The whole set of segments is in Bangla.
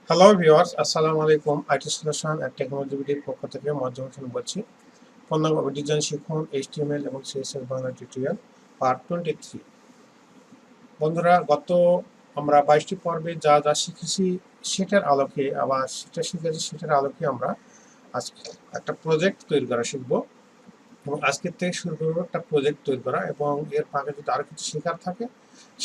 হ্যালো ভিউয়ার্স, আসসালামু আলাইকুম। আইটি সলিউশন এন্ড টেকনোলজি বিডির পক্ষ থেকে মজ্জুম হোসেন বলছি। পূর্ণাঙ্গ ওয়েব ডিজাইন শিখুন, এইচটিএমএল এবং সিএসএস বাংলা টিউটোরিয়াল পার্ট 23। বন্ধুরা, গত আমরা 22টি পর্বে যা যা শিখেছি সেটার আলোকে আবার সেটার আলোকে আমরা আজকে একটা প্রজেক্ট তৈরি করা শিখব এবং আজকের থেকে শুরু করবো একটা প্রজেক্ট তৈরি করা, এবং এর ফাঁকে যদি আরো কিছু শেখার থাকে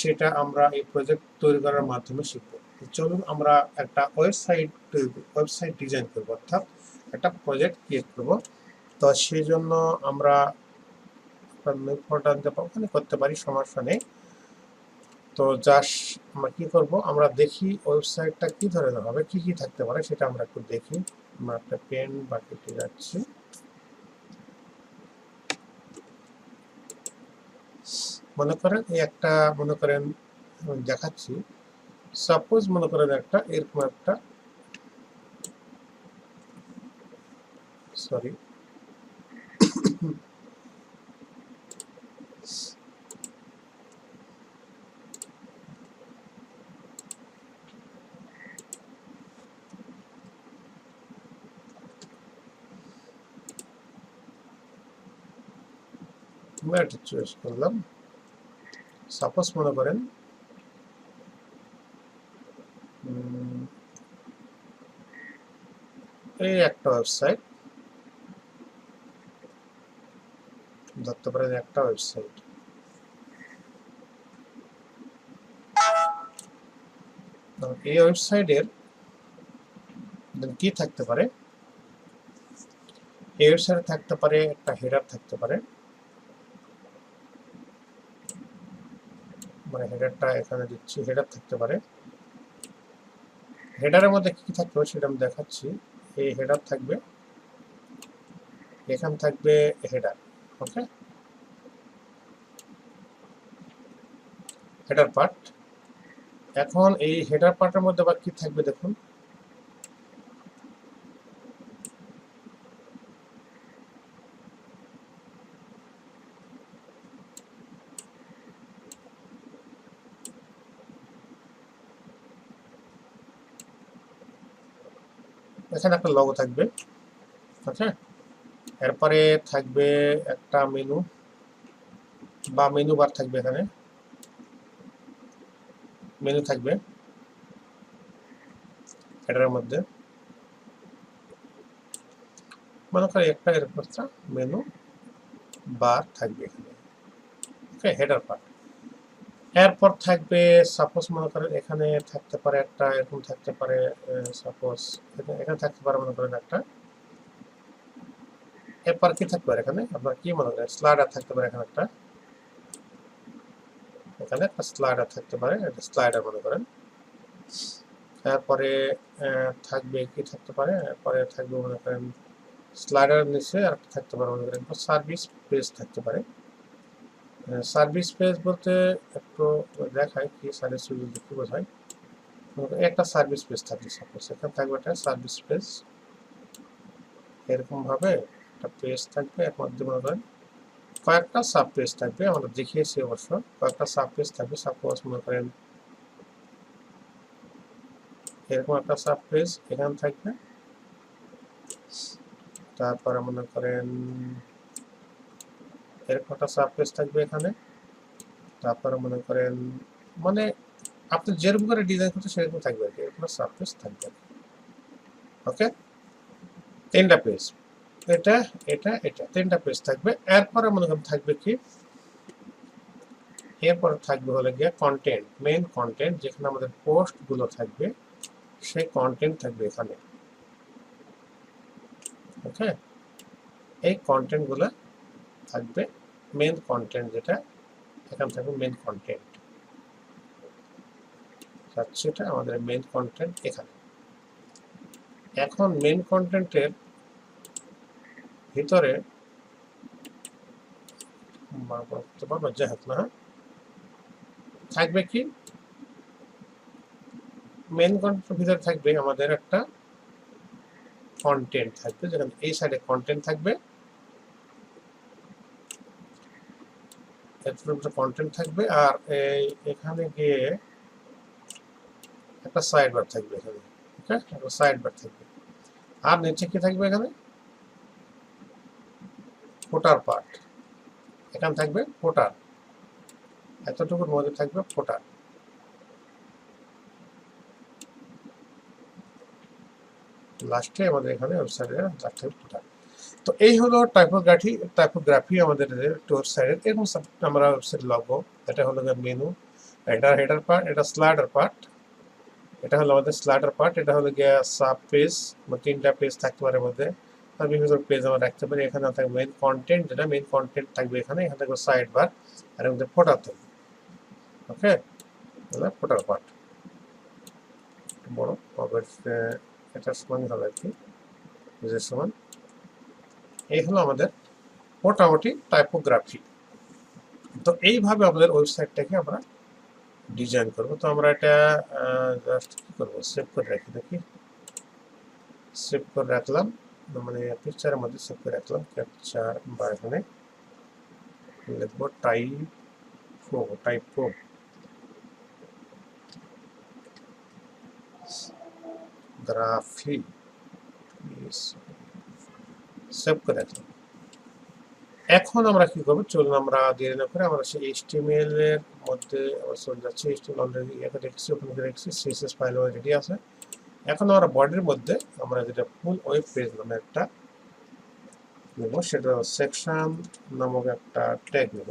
সেটা আমরা এই প্রজেক্ট তৈরি করার মাধ্যমে শিখব। চলুন আমরা একটা ওয়েবসাইট ডিজাইন করবো, অর্থাৎ একটা প্রজেক্ট ক্রিয়েট করব। তো সেই জন্য আমরা ওখানে করতে পারি, সমস্যা নেই। তো আমরা কি করব, আমরা দেখি ওয়েবসাইটটা কি ধরনের হবে, কি কি থাকতে পারে সেটা আমরা একটু দেখি। আমরা একটা পেন বা কেটে যাচ্ছি। মনে করেন আমি দেখাচ্ছি। সাপোজ মনে করেন এরকম একটা সরি এটা চয়েস করলাম। সাপোজ মনে করেন এই একটা ওয়েবসাইট ধরতে পারেন, একটা ওয়েবসাইট। এই ওয়েবসাইটের কি থাকতে পারে, এই ওয়েবসাইটে থাকতে পারে একটা হেডার থাকতে পারে, মানে হেডারটা এখানে দিচ্ছি, হেডার থাকতে পারে। হেডারের মধ্যে কি থাকতে পারে সেটা আমি দেখাচ্ছি। এই হেডার থাকবে, এখানে থাকবে হেডার। ওকে, হেডার পার্ট। এখন এই হেডার পার্টের মধ্যে আবার কি থাকবে দেখুন। এখানে একটা লগো থাকবে। ওকে, এরপরে থাকবে একটা মেনু বা মেনু বার থাকবে। এখানে মেনু থাকবে হেডারের মধ্যে। মনে করি একটা এরকম একটা মেনু বার থাকবে এখানে। ওকে, হেডার পার্ট। এরপর থাকবে সাপোজ মনে করেন এখানে থাকতে পারে একটা এরকম থাকতে পারে। সাপোজ এখানে থাকতে পারে মনে করেন একটা। এরপর কি থাকতে পারে এখানে, আপনার কি মনে করেন স্লাইডার থাকতে পারে। এখানে একটা স্লাইডার থাকতে পারে, এটা স্লাইডার মনে করেন। তারপরে থাকবে কি থাকতে পারে, এরপরে থাকবে মনে করেন স্লাইডার নিচে আর থাকতে পারে মনে করেন সার্ভিস পেজ থাকতে পারে। সার্ভিস পেজ বলতে একটু দেখায় কি সার্ভিস পেজ বলতে কি বোঝায়। একটা সার্ভিস পেজ থাকবে, সাপোজ এখানে থাকবে একটা সার্ভিস পেজ। এরকম ভাবে একটা পেজ থাকবে, এর মধ্যে মনে করেন কয়েকটা সাব পেজ থাকবে। আমরা দেখিয়েছি অবশ্য, কয়েকটা সাব পেজ থাকবে। সাপোজ মনে করেন এরকম একটা সাব পেজ এখানে থাকবে। তারপরে মনে করেন এরকম একটা সাব পেজ থাকবে এখানে। তারপরে মনে করেন মানে আপনি যেরকম করে ডিজাইন করতে সেরকম থাকবে আর কি, এরকম সাব পেজ থাকবে। ওকে, তিনটা পেজ, এটা এটা এটা তিনটা পেজ থাকবে। এরপরে মনে করেন থাকবে কি, এরপরে থাকবে হলো গিয়ে কন্টেন্ট, মেইন কন্টেন্ট, যেখানে আমাদের পোস্ট গুলো থাকবে সেই কন্টেন্ট থাকবে এখানে। ওকে, এই কন্টেন্ট গুলো থাকবে মেইন কন্টেন্ট, যেটা এখানে থাকবে মেইন কন্টেন্ট। সেটা আমাদের মেইন কন্টেন্ট এখানে। এখন মেইন কন্টেন্টের ভিতরে যাই হোক না, থাকবে কি মেইন কন্টেন্টের ভিতরে থাকবে আমাদের একটা কন্টেন্ট থাকবে, যেখানে এই সাইডে কন্টেন্ট থাকবে, কন্টেন্ট থাকবে। আর এখানে গিয়ে একটা সাইড বার থাকবে এখানে। ওকে, সাইড বার থাকবে। আর নিচে কি থাকবে? এখানে ফুটার পার্ট, এখানে থাকবে ফুটার, এতটুকুর মধ্যে থাকবে ফুটার। লাস্টে আমাদের এখানে ওয়েবসাইটের লাস্টে ফুটার। তো এই হলো টাইপোগ্রাফি আমাদের টোর সাইডের। এরকম আমরা ওয়েবসাইট লগো, এটা হলো মেনু, এটা হেডার পার্ট, এটা স্লাইডার পার্ট, এটা হলো আমাদের স্লাইডার পার্ট, এটা হলো গিয়ে সাব পেজ, তিনটা পেজ থাকতে পারে মধ্যে, আর বিভিন্ন পেজ আমরা রাখতে পারি। এখানে থাকবে মেইন কন্টেন্ট, যেটা মেইন কন্টেন্ট থাকবে এখানে থাকবে সাইড বার, আর এর মধ্যে ফোটার থাকবে। ওকে, ফোটার পার্ট বড় হবে, এটা সমান হবে আর কি, পেজের সমান। এই হলো আমাদের মোটামুটি টাইপোগ্রাফি। তো এইভাবে আমাদের ওয়েবসাইটটাকে আমরা ডিজাইন করব। তো আমরা এটা জাস্ট কি করব, সেভ করে রাখি, দেখি সেভ করে রাখলাম, মানে পিকচারের মধ্যে সেভ করে রাখলাম, ক্যাপচার বা এখানে লিখবো টাইপো গ্রাফি, সেভ করে রাখলাম। এখন আমরা কি করবো, চলুন আমরা দেরি না করে আমরা সেই HTML এর মধ্যে চলে যাচ্ছি। HTML অলরেডি এখানে রেখেছি, ওখানে রেখেছি, CSS ফাইল অলরেডি আছে। এখন আমরা বডির মধ্যে আমরা যেটা ফুল ওয়েব পেজ নামে একটা নেব, সেটা সেকশন নামক একটা ট্যাগ নেব,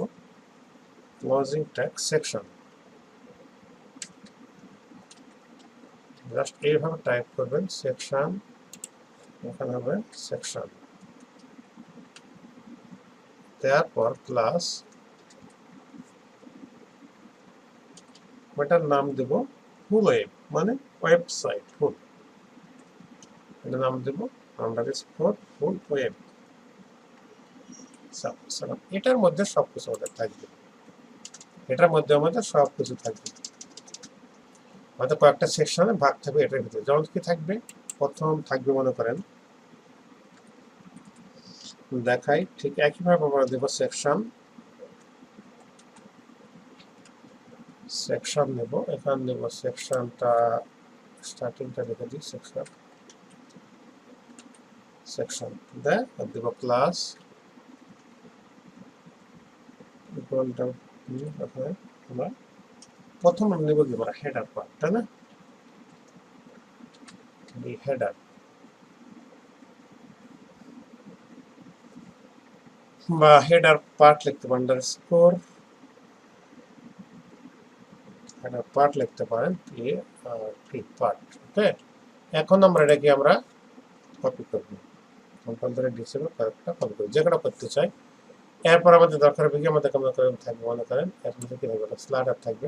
ক্লোজিং ট্যাগ সেকশন। জাস্ট এইভাবে টাইপ করবেন সেকশন, এখানে হবে সেকশন, তারপর ক্লাস, এটার নাম দেব ফুল ওয়েব, মানে ওয়েবসাইট ফুল, এটার নাম দেব আন্ডারস্কোর ফুল ওয়েব। এটার মধ্যে সবকিছু আমাদের থাকবে, এটার মধ্যে আমাদের সবকিছু থাকবে, আমাদের কয়েকটা সেকশনে ভাগ থাকবে এটার ভিতরে। যেমন কি থাকবে, প্রথম থাকবে মনে করেন, দেখাই ঠিক একইভাবে আমরা দেব সেকশন, সেকশন নেব, এখানে নেব সেকশনটা স্টার্টিংটা লিখে দিই, সেকশন সেকশন দেব ক্লাস ইকুয়ালটা, আমরা প্রথম নেব কি আমরা হেডার পার্ট, তাই না, হেডার বা হেডার পার্ট লিখতে পারেন, আন্ডারস্কোর হেডার পার্ট লিখতে পারেন, পার্ট। ওকে, এখন আমরা এটাকে আমরা কপি করব, কন্ট্রোল ধরে ডিসেবল কয়েকটা কপি করি, যেটা করতে চাই। এরপর আমাদের দরকার হবে কি, আমাদের মনে করেন থাকবে, মনে করেন এর মধ্যে কি থাকবে, স্লাইডার থাকবে,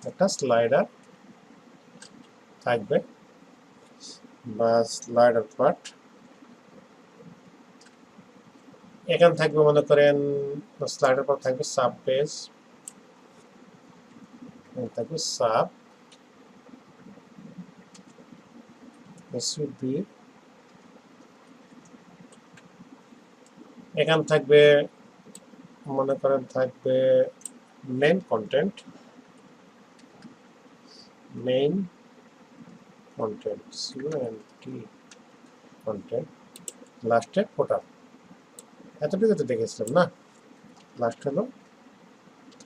একটা স্লাইডার থাকবে বা স্লাইডার পার্ট। এখানে থাকবে মনে করেন স্লাইডার পার্ট থাকবে সাব পেজ, থাকবে সাব এসইউবি, এখানে থাকবে মনে করেন থাকবে main content, main content content, লাস্টে ফোটার। এতটুকু তো দেখেছিলাম না, লাস্ট হলো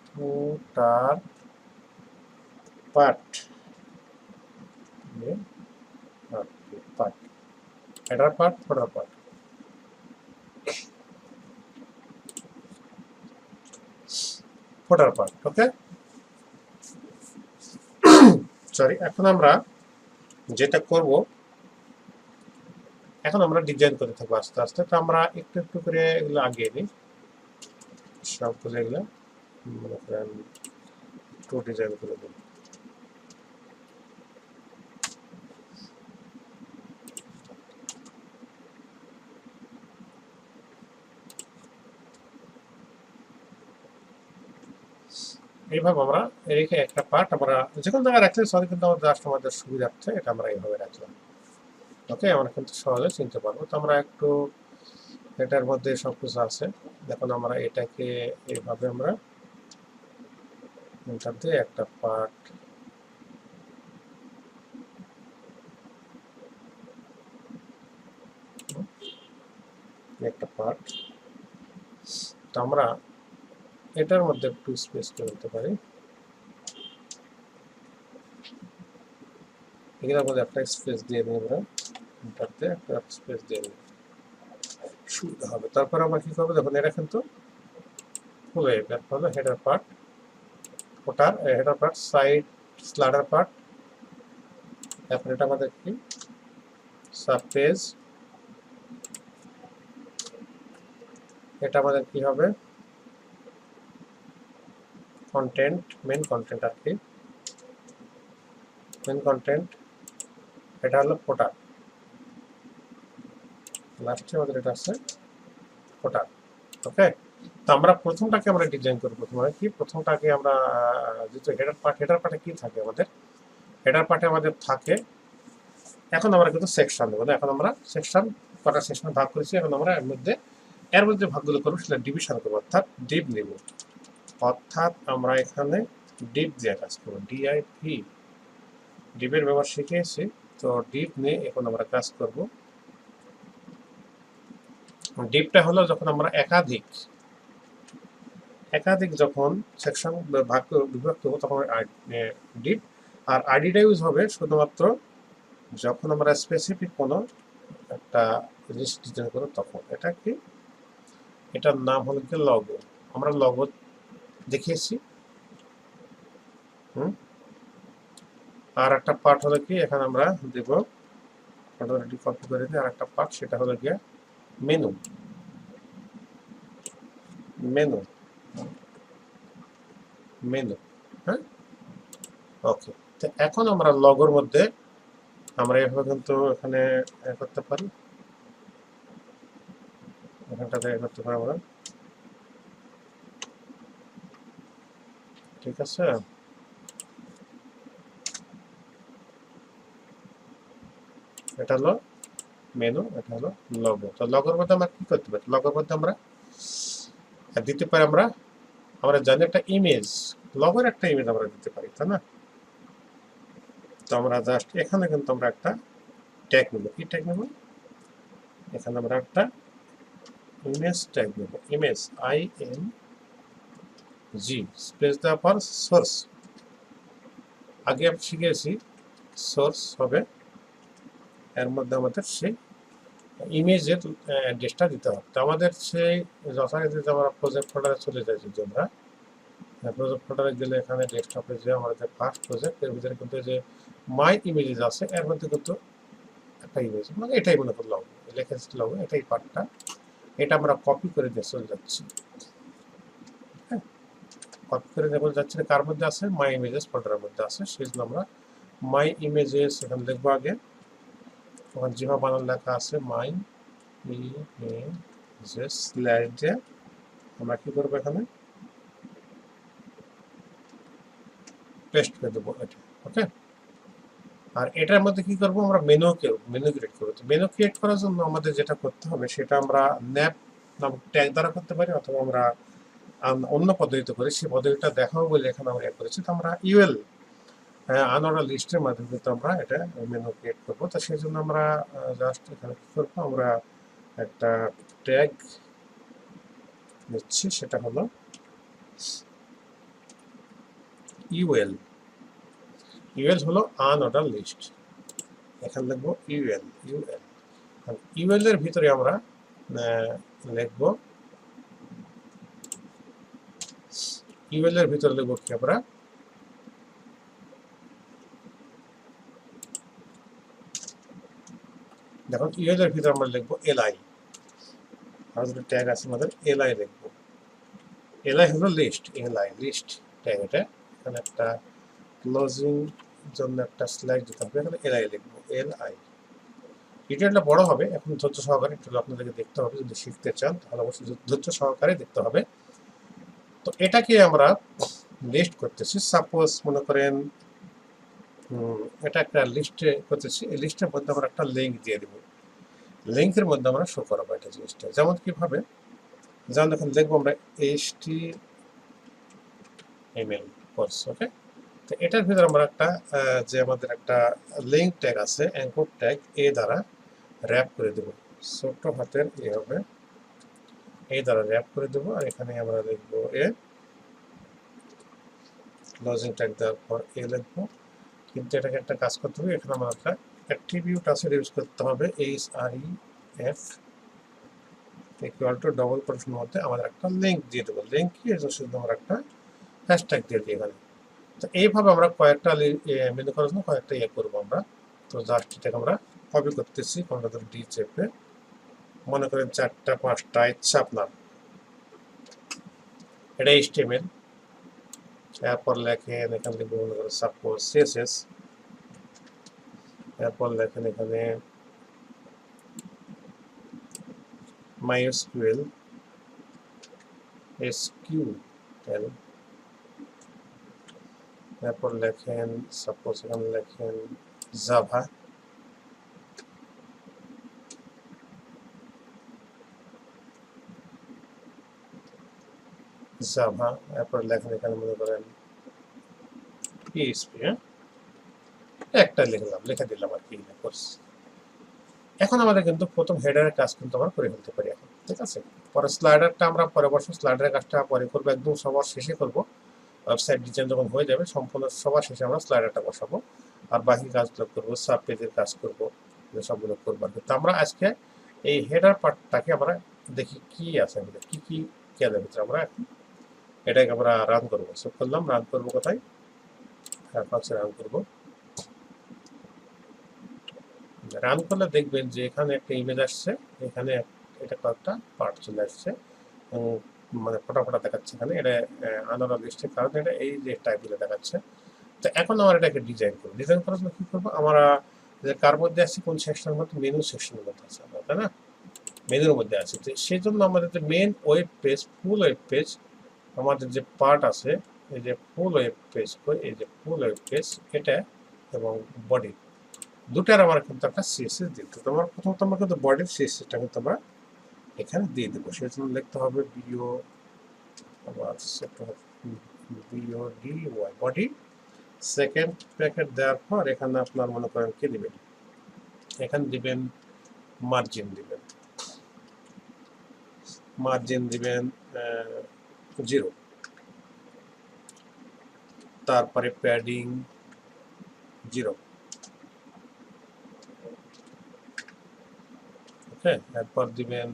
ফোটার পার্ট, পার্ট হেডার পার্ট, ফোটার পার্ট। ফোটার পার্ট, ওকে, সরি। এখন আমরা যেটা করব, এখন আমরা ডিজাইন করতে থাকবো আস্তে আস্তে। তো আমরা একটু একটু করে এগুলো আগিয়ে নিই, সবগুলো এগুলো মনে করেন একটু ডিজাইন করে দিই। এইভাবে আমরা রেখে একটা পার্ট আমরা যে কোনো জায়গায় রাখলে সবাই কিন্তু আমাদের জাস্ট আমাদের সুবিধার্থে এটা আমরা এইভাবে রাখলাম। ওকে, আমরা কিন্তু সহজে চিনতে পারবো। তো আমরা একটু এটার মধ্যে সবকিছু আছে, দেখুন আমরা এটাকে এইভাবে আমরা এটার দিয়ে একটা পার্ট একটা পার্ট। তো আমরা এটার মধ্যে একটু স্পেস করতে পারি, এটার মধ্যে একটা স্পেস দিয়ে নিই আমরা, এটাতে একটা স্পেস দিয়ে নিই, সুবিধা হবে। তারপর আমরা কি করবো, দেখুন এটা কিন্তু হলো হেডার পার্ট, ফোটার header part, side slider part, তারপর এটা আমাদের কি সাব পেজ, এটা আমাদের কি হবে কন্টেন্ট, মেন কন্টেন্ট আর কি, মেন কন্টেন্ট, এটা হলো ফোটার, লাস্টে আমাদের এটা আছে ফোটার। ওকে, তো আমরা প্রথমটাকে আমরা ডিজাইন করব, প্রথমে কি প্রথমটাকে আমরা যেহেতু হেডার পার্টে কি থাকে আমাদের, হেডার পার্টে আমাদের থাকে, এখন আমরা কিন্তু সেকশন দেবো না, এখন আমরা সেকশন কটা সেকশনে ভাগ করেছি, এখন আমরা এর মধ্যে ভাগগুলো করবো, সেটা ডিভিশন করবো, অর্থাৎ ডিপ নেব, অর্থাৎ আমরা এখানে ডিপ দিয়ে কাজ করবো, ডিআইপি, ডিপের ব্যবহার শিখেছি। তো ডিপ নিয়ে এখন আমরা কাজ করব। ডিপটা হলো যখন আমরা একাধিক যখন সেকশন বিভক্ত হবো তখন ডিপ, আর আইডিটা ইউজ হবে শুধুমাত্র যখন আমরা স্পেসিফিক কোনো একটা জিনিস ডিজাইন করবো তখন। এটা কি, এটার নাম হলো কি লগো, আমরা লগো দেখিয়েছি। আর একটা পার্ট হলো কি, এখানে আমরা দেব অলরেডি কপি করে দিই, আর একটা পার্ট সেটা হলো গিয়ে মেনু, মেনু মেনু হ্যাঁ, ওকে। তো এখন আমরা লগোর মধ্যে আমরা এভাবে কিন্তু এখানে করতে পারি, এখানটাতে করতে পারি আমরা, ঠিক আছে। এটা হলো মেনু, এটা হলো লগো। তো লগোর মধ্যে আমরা কি করতে পারি, লগোর মধ্যে আমরা দিতে পারি, আমরা আমরা জানি একটা ইমেজ, লগোর একটা ইমেজ আমরা দিতে পারি, তাই না। তো আমরা জাস্ট এখানে কিন্তু আমরা একটা ট্যাগ নেব, কি ট্যাগ নেব, এখানে আমরা একটা ইমেজ ট্যাগ নেব, ইমেজ IMG, স্পেস দেওয়ার পর সোর্স, আগে আমি শিখেছি সোর্স হবে, এর মধ্যে আমাদের সেই ইমেজের অ্যাড্রেসটা দিতে হবে। তো আমাদের সেই যথারীতি আমরা প্রজেক্ট ফোল্ডারে চলে যাই, যদি আমরা প্রজেক্ট ফোল্ডারে গেলে এখানে ডেস্কটপে যে আমাদের ফার্স্ট প্রজেক্ট, এর ভিতরে কিন্তু যে মাই ইমেজেস আছে, এর মধ্যে কিন্তু একটা ইমেজ, মানে এটাই মনে করলাম লেখেছি লগো, এটাই পার্টটা, এটা আমরা কপি করে দিয়ে চলে যাচ্ছি, হ্যাঁ কপি করে দিয়ে যাচ্ছি, কার মধ্যে আছে, মাই ইমেজেস ফোল্ডারের মধ্যে আছে, সেই জন্য আমরা মাই ইমেজেস এখানে লিখবো আগে, ওখানে যেভাবে বানান লেখা আছে মাই ইমেজেস স্ল্যাশ দিয়ে আমরা কি করবো এখানে পেস্ট করে দেবো এটা, ওকে। আর এটার মধ্যে কি করবো, আমরা মেনু ক্রিয়েট করবো। তো মেনু ক্রিয়েট করার জন্য আমাদের যেটা করতে হবে সেটা আমরা ন্যাপ নামক ট্যাগ দ্বারা করতে পারি, অথবা আমরা অন্য পদ্ধতিতে করি, সেই পদ্ধতিটা দেখাবো বলে এখানে আমরা করেছি। তো আমরা ইউএল আনঅর্ডার লিস্টের মাধ্যমে কিন্তু আমরা এটা মেনু ক্রিয়েট করবো। তো সেই জন্য আমরা জাস্ট এখানে কি করবো, আমরা একটা ট্যাগ নিচ্ছি, সেটা হলো ইউএল, ইউএল হলো আনঅর্ডার লিস্ট, এখানে লিখবো ইউএল এর ভিতরে আমরা লিখবো, ইউএল এর ভিতরে লিখবো কি আমরা, দেখুন ইউএল এর ভিতরে আমরা লিখবো এলআই, আর দুটো ট্যাগ আছে আমাদের, এলআই লিখবো, এলআই হলো লিস্ট, এলআই লিস্ট ট্যাগ, এটা এখানে একটা ক্লোজিং জন্য একটা স্ল্যাশ দিতে হবে, এখানে এলআই লিখবো, এলআই। ডিটেলটা বড় হবে, এখন ধৈর্য সহকারে একটু আপনাদেরকে দেখতে হবে, যদি শিখতে চান তাহলে অবশ্যই ধৈর্য সহকারে দেখতে হবে। তো এটাকে আমরা লিস্ট করতেছি, সাপোজ মনে করেন এটা একটা লিস্টে করতেছি, এই লিস্টের মধ্যে আমরা একটা লিঙ্ক দিয়ে দেবো, লিঙ্কের মধ্যে আমরা শো করাবো এটা জিনিসটা, যেমন কিভাবে, যেমন এখন দেখবো আমরা HTML কোর্স, ওকে। তো এটার ভিতরে আমরা একটা যে আমাদের একটা লিঙ্ক ট্যাগ আছে, অ্যাঙ্কর ট্যাগ এ দ্বারা র্যাপ করে দেবো, ছোট হাতের এ হবে, এই দ্বারা র্যাপ করে দেবো, আর এখানে আমরা লিখবো এ, ক্লোজিং ট্যাগ দেওয়ার পর এ লিখবো। কিন্তু এটাকে একটা কাজ করতে হবে, এখানে আমার একটা অ্যাট্রিবিউট আছে, ইউজ করতে হবে href ইকুয়াল টু ডবল কোটেশনের মধ্যে আমাদের একটা লিঙ্ক দিয়ে দেবো। লিঙ্ক কি, এর জন্য শুধু আমরা একটা হ্যাশট্যাগ দিয়ে দিই এখানে। তো এইভাবে আমরা কয়েকটা মেনু করার জন্য কয়েকটা করবো আমরা। তো জাস্ট এটাকে আমরা কপি করতেছি, কোনটা ধরে ডি চেপে, মনে করেন 4টা 5টা ইচ্ছা আপনার। এটা HTML, এরপর লেখেন এখান থেকে মনে করেন সাপোজ CSS, এরপর লেখেন এখানে MySQL, SQL, এরপর লেখেন সাপোজ এখানে লেখেন জাভা, এরপর লেখেন এখানে মনে করেন PHP, একটা লিখে দিলাম আর কি কোর্স। এখন আমাদের কিন্তু প্রথম হেডারের কাজ কিন্তু আমরা করে ফেলতে পারি এখন, ঠিক আছে। পরে স্লাইডারটা আমরা পরে বসবো, স্লাইডারের কাজটা পরে করবো, একদম সবার শেষে করবো। ওয়েবসাইট ডিজাইন যখন হয়ে যাবে সম্পূর্ণ সবার শেষে আমরা স্লাইডারটা বসাবো, আর বাকি কাজগুলো করবো, সাব পেজের কাজ করবো, সবগুলো করবো আর কি। তো আমরা আজকে এই হেডার পার্টটাকে আমরা দেখি কি আছে, কি কি কেয়াদের ভিতরে আমরা এখন এটাকে আমরা রান করবো। সব করলাম, রান করবো কোথায়, ফায়ারফক্সে রান করবো। রান করলে দেখবেন যে এখানে একটা ইমেজ আসছে, এখানে এটা কয়েকটা পার্ট চলে আসছে, মানে ফোটা ফোটা দেখাচ্ছে এখানে। এটা আনঅর্গানাইজড, কারণ এটা এই যে টাইপগুলো দেখাচ্ছে। তো এখন আমরা এটাকে ডিজাইন করবো। ডিজাইন করার জন্য কি করবো, আমরা যে কার মধ্যে আছি, কোন সেকশনের মধ্যে, মেনু সেকশনের মধ্যে আছে আমরা, তাই না, মেনুর মধ্যে আছে। তো সেই জন্য আমাদের যে main web page, full web page, আমাদের যে পার্ট আছে, এই যে ফুল ওয়েব পেজ, এই যে ফুল ওয়েব পেজ এটা এবং বডি, দুটার আমার কিন্তু একটা CSS দিতে। তোমার প্রথমত আমরা কিন্তু বডির CSSটা কিন্তু আমরা এখানে দিয়ে দেবো। সেই জন্য লিখতে হবে BO, আবার BODY বডি, সেকেন্ড ব্র্যাকেট দেওয়ার পর এখানে আপনার মনে করেন কি দিবেন, এখানে দিবেন মার্জিন দিবেন, মার্জিন দিবেন 0, তারপরে প্যাডিং 0, ওকে। এরপর দিবেন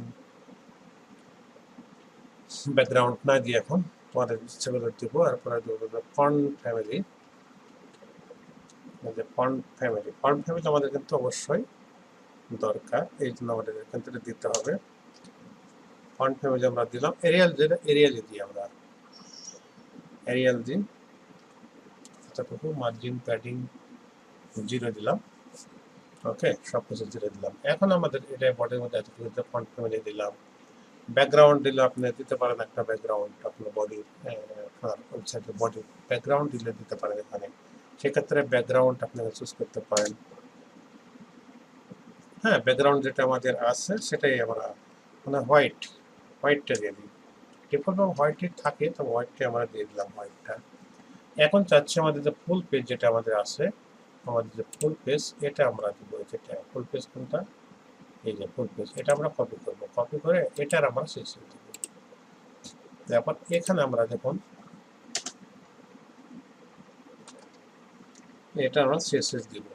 ব্যাকগ্রাউন্ড না দিয়ে এখন পরে সেগুলো দিব। এরপরে দেবো ফন্ট ফ্যামিলি, ফন্ট ফ্যামিলি আমাদের কিন্তু অবশ্যই দরকার, এই জন্য আমাদের এখান থেকে দিতে হবে। ফন্ট ফ্যামিলি আমরা দিলাম, এরিয়াল, যেটা এরিয়ালি দিই আমরা, এরিয়াল দিন এতটুকু, মার্জিন প্যাডিং 0 দিলাম, ওকে, সব কিছু 0 দিলাম। এখন আমাদের এটা বডির মধ্যে এতটুকু ফন্ট ফ্যামিলি দিলাম। ব্যাকগ্রাউন্ড দিলে আপনি দিতে পারেন একটা ব্যাকগ্রাউন্ড, আপনার বডির ওয়েবসাইটের বডি ব্যাকগ্রাউন্ড দিলে দিতে পারেন এখানে, সেক্ষেত্রে ব্যাকগ্রাউন্ড আপনারা চুজ করতে পারেন। হ্যাঁ, ব্যাকগ্রাউন্ড যেটা আমাদের আছে সেটাই আমরা মানে হোয়াইটটা দিয়ে দিই, ডিফল্ট হোয়াইটই থাকে, তো হোয়াইটটা আমরা দিয়ে দিলাম, হোয়াইটটা। এখন চাচ্ছি আমাদের যে ফুল পেজ যেটা আমাদের আছে, আমাদের যে ফুল পেজ এটা আমরা দিব, যেটা ফুল পেজ কোনটা, এই যে ফুল পেজ, এটা আমরা কপি করব, কপি করে এটার আমরা CSS দিব। তারপর এখানে আমরা দেখুন এটা আমরা CSS দিব,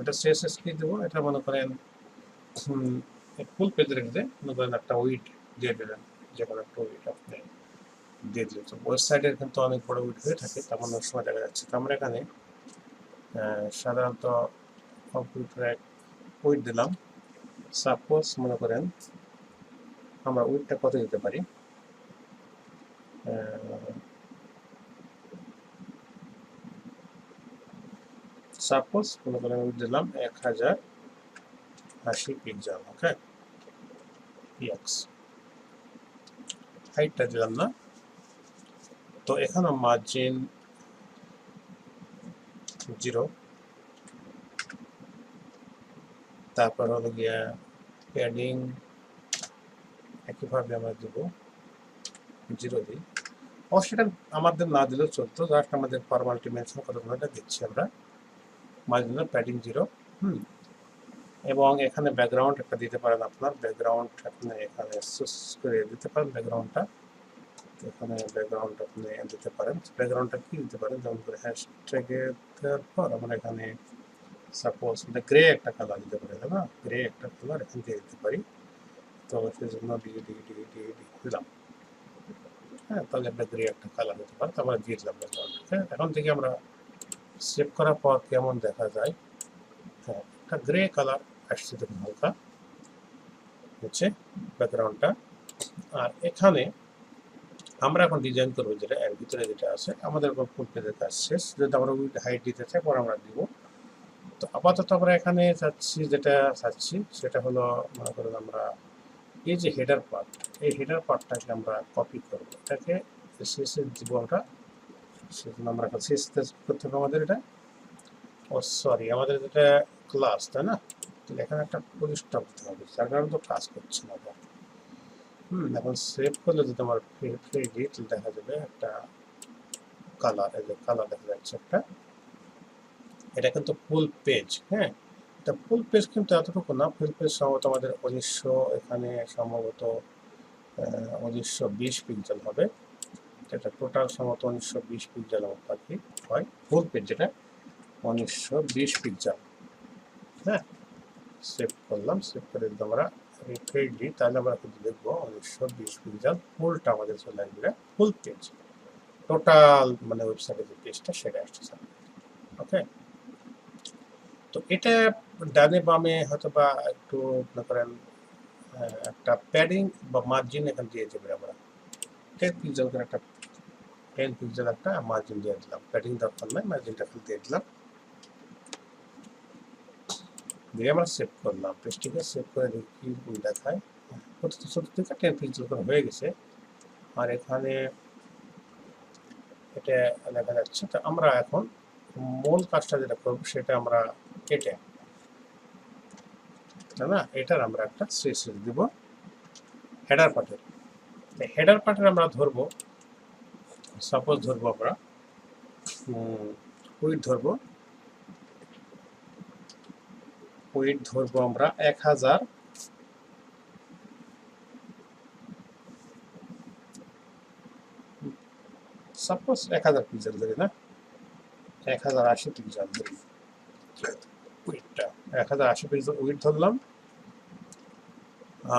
এটা CSS কি দেবো, এটা মনে করেন ফুল পেজের ক্ষেত্রে মনে করেন একটা উইড দিয়ে দিলেন, যে কোনো একটা উইড আপনি দিয়ে দিলেন। তো ওয়েবসাইটের কিন্তু অনেক বড় উইড হয়ে থাকে, তেমন অনেক সময় দেখা যাচ্ছে। তো আমরা এখানে সাধারণত কম্পিউটারে উইড দিলাম, সাপোজ মনে করেন আমরা উইডটা কত দিতে পারি, সাপোজ মনে করেন উইড দিলাম 1080 পিক্সেল, ওকে, পিএক্স, হাইটটা দিলাম না। তো এখানে মার্জিন 0, তারপর হলো গিয়া প্যাডিং একইভাবে আমরা দেব 0 দিই। সেটা আমাদের না দিলেও চলতো, জাস্ট আমাদের ফর্মালিটি মেনশন করার জন্য এটা দিচ্ছি আমরা, মার্জিন প্যাডিং 0। এবং এখানে ব্যাকগ্রাউন্ড একটা দিতে পারেন, আপনার ব্যাকগ্রাউন্ড আপনি এখানে চুজ করে দিতে পারেন ব্যাকগ্রাউন্ডটা। এখানে ব্যাকগ্রাউন্ড আপনি দিতে পারেন, ব্যাকগ্রাউন্ডটা কি দিতে পারেন, যেমন করে হ্যাশট্যাগে দেওয়ার পর আমরা এখানে সাপোজ গ্রে একটা কালার দিতে পারি, তাই না? গ্রে একটা কালার এখান থেকে দিতে পারি, তো সেই জন্য দিলাম। হ্যাঁ, তাহলে একটা গ্রে একটা কালার দিতে পারে, তারপরে দিয়ে দিলাম ব্যাকগ্রাউন্ড। হ্যাঁ, এখন থেকে আমরা সেভ করার পর কেমন দেখা যায়। হ্যাঁ, একটা গ্রে কালার আসছে, দেখুন হালকা হচ্ছে ব্যাকগ্রাউন্ডটা। আর এখানে আমরা এখন ডিজাইন করবো যেটা এর ভিতরে যেটা আছে, আমাদের ফুল পেজের কাজ শেষ। যদি আমরা উইথ হাইট দিতে চাই পরে আমরা দিব। তো আপাতত আমরা এখানে চাচ্ছি সেটা হলো, মনে করেন আমরা এই যে হেডার পার্ট, এই হেডার পার্টটাকে আমরা কপি করবো, এটাকে শেষে দিব আমরা। সেজন্য আমরা এখন শেষ করতে হবে আমাদের এটা। ও সরি, আমাদের যেটা ক্লাস, তাই না? এখানে একটা পুলিশ স্টপ দিতে হবে, যার কারণে তো কাজ করছে না। এখন সেভ করলে যদি আমার ফ্রি ডিটেল দেখা যাবে একটা কালার, এই যে কালার দেখা যাচ্ছে একটা, এটা কিন্তু ফুল পেজ। হ্যাঁ, এটা ফুল পেজ কিন্তু এতটুকু না, ফুল পেজ সম্ভবত আমাদের 1900, এখানে সম্ভবত 1920 পিক্সেল হবে। এটা টোটাল সম্ভবত 1920 পিক্সেল আমার পাখি হয়, ফুল পেজ যেটা 1920 পিক্সেল। হ্যাঁ, সেভ করলাম, সেভ করে যদি আমরা রিফ্রেশ দিই তাহলে আমরা কিন্তু দেখবো 1920 পিক্সেল ফুলটা আমাদের চলে আসবে, ফুল পেজ টোটাল মানে ওয়েবসাইটের যে পেজটা সেটা আসছে। ওকে, তো এটা ডানে বামে হয়তো বা একটু মনে করেন একটা প্যাডিং বা মার্জিন এখান দিয়ে দেবে আমরা 10 পিক্সেল করে একটা 10 পিক্সেল একটা মার্জিন দিয়ে দিলাম, প্যাডিং দরকার নাই, মার্জিনটা এখানে দিয়ে দিলাম, দিয়ে আমরা সেভ করলাম। পেজটিকে সেভ করে দেখি কি দেখায়। প্রতিটি ছোট থেকে 10 পিক্সেল করে হয়ে গেছে। আর এখানে এটা দেখা যাচ্ছে। তো আমরা এখন মূল কাজটা যেটা করবো সেটা আমরা এটা, তাই না? এটার আমরা একটা CSS দিব হেডার পার্টের। হেডার পার্টের আমরা ধরবো, সাপোজ ধরবো আমরা উইড ধরবো, উইড ধরবো আমরা 1000, সাপোজ 1000 পিক্সেল ধরি, না 1080 পিক্সেল ধরি, উইডটা 1080 পিক্সেল উইড ধরলাম।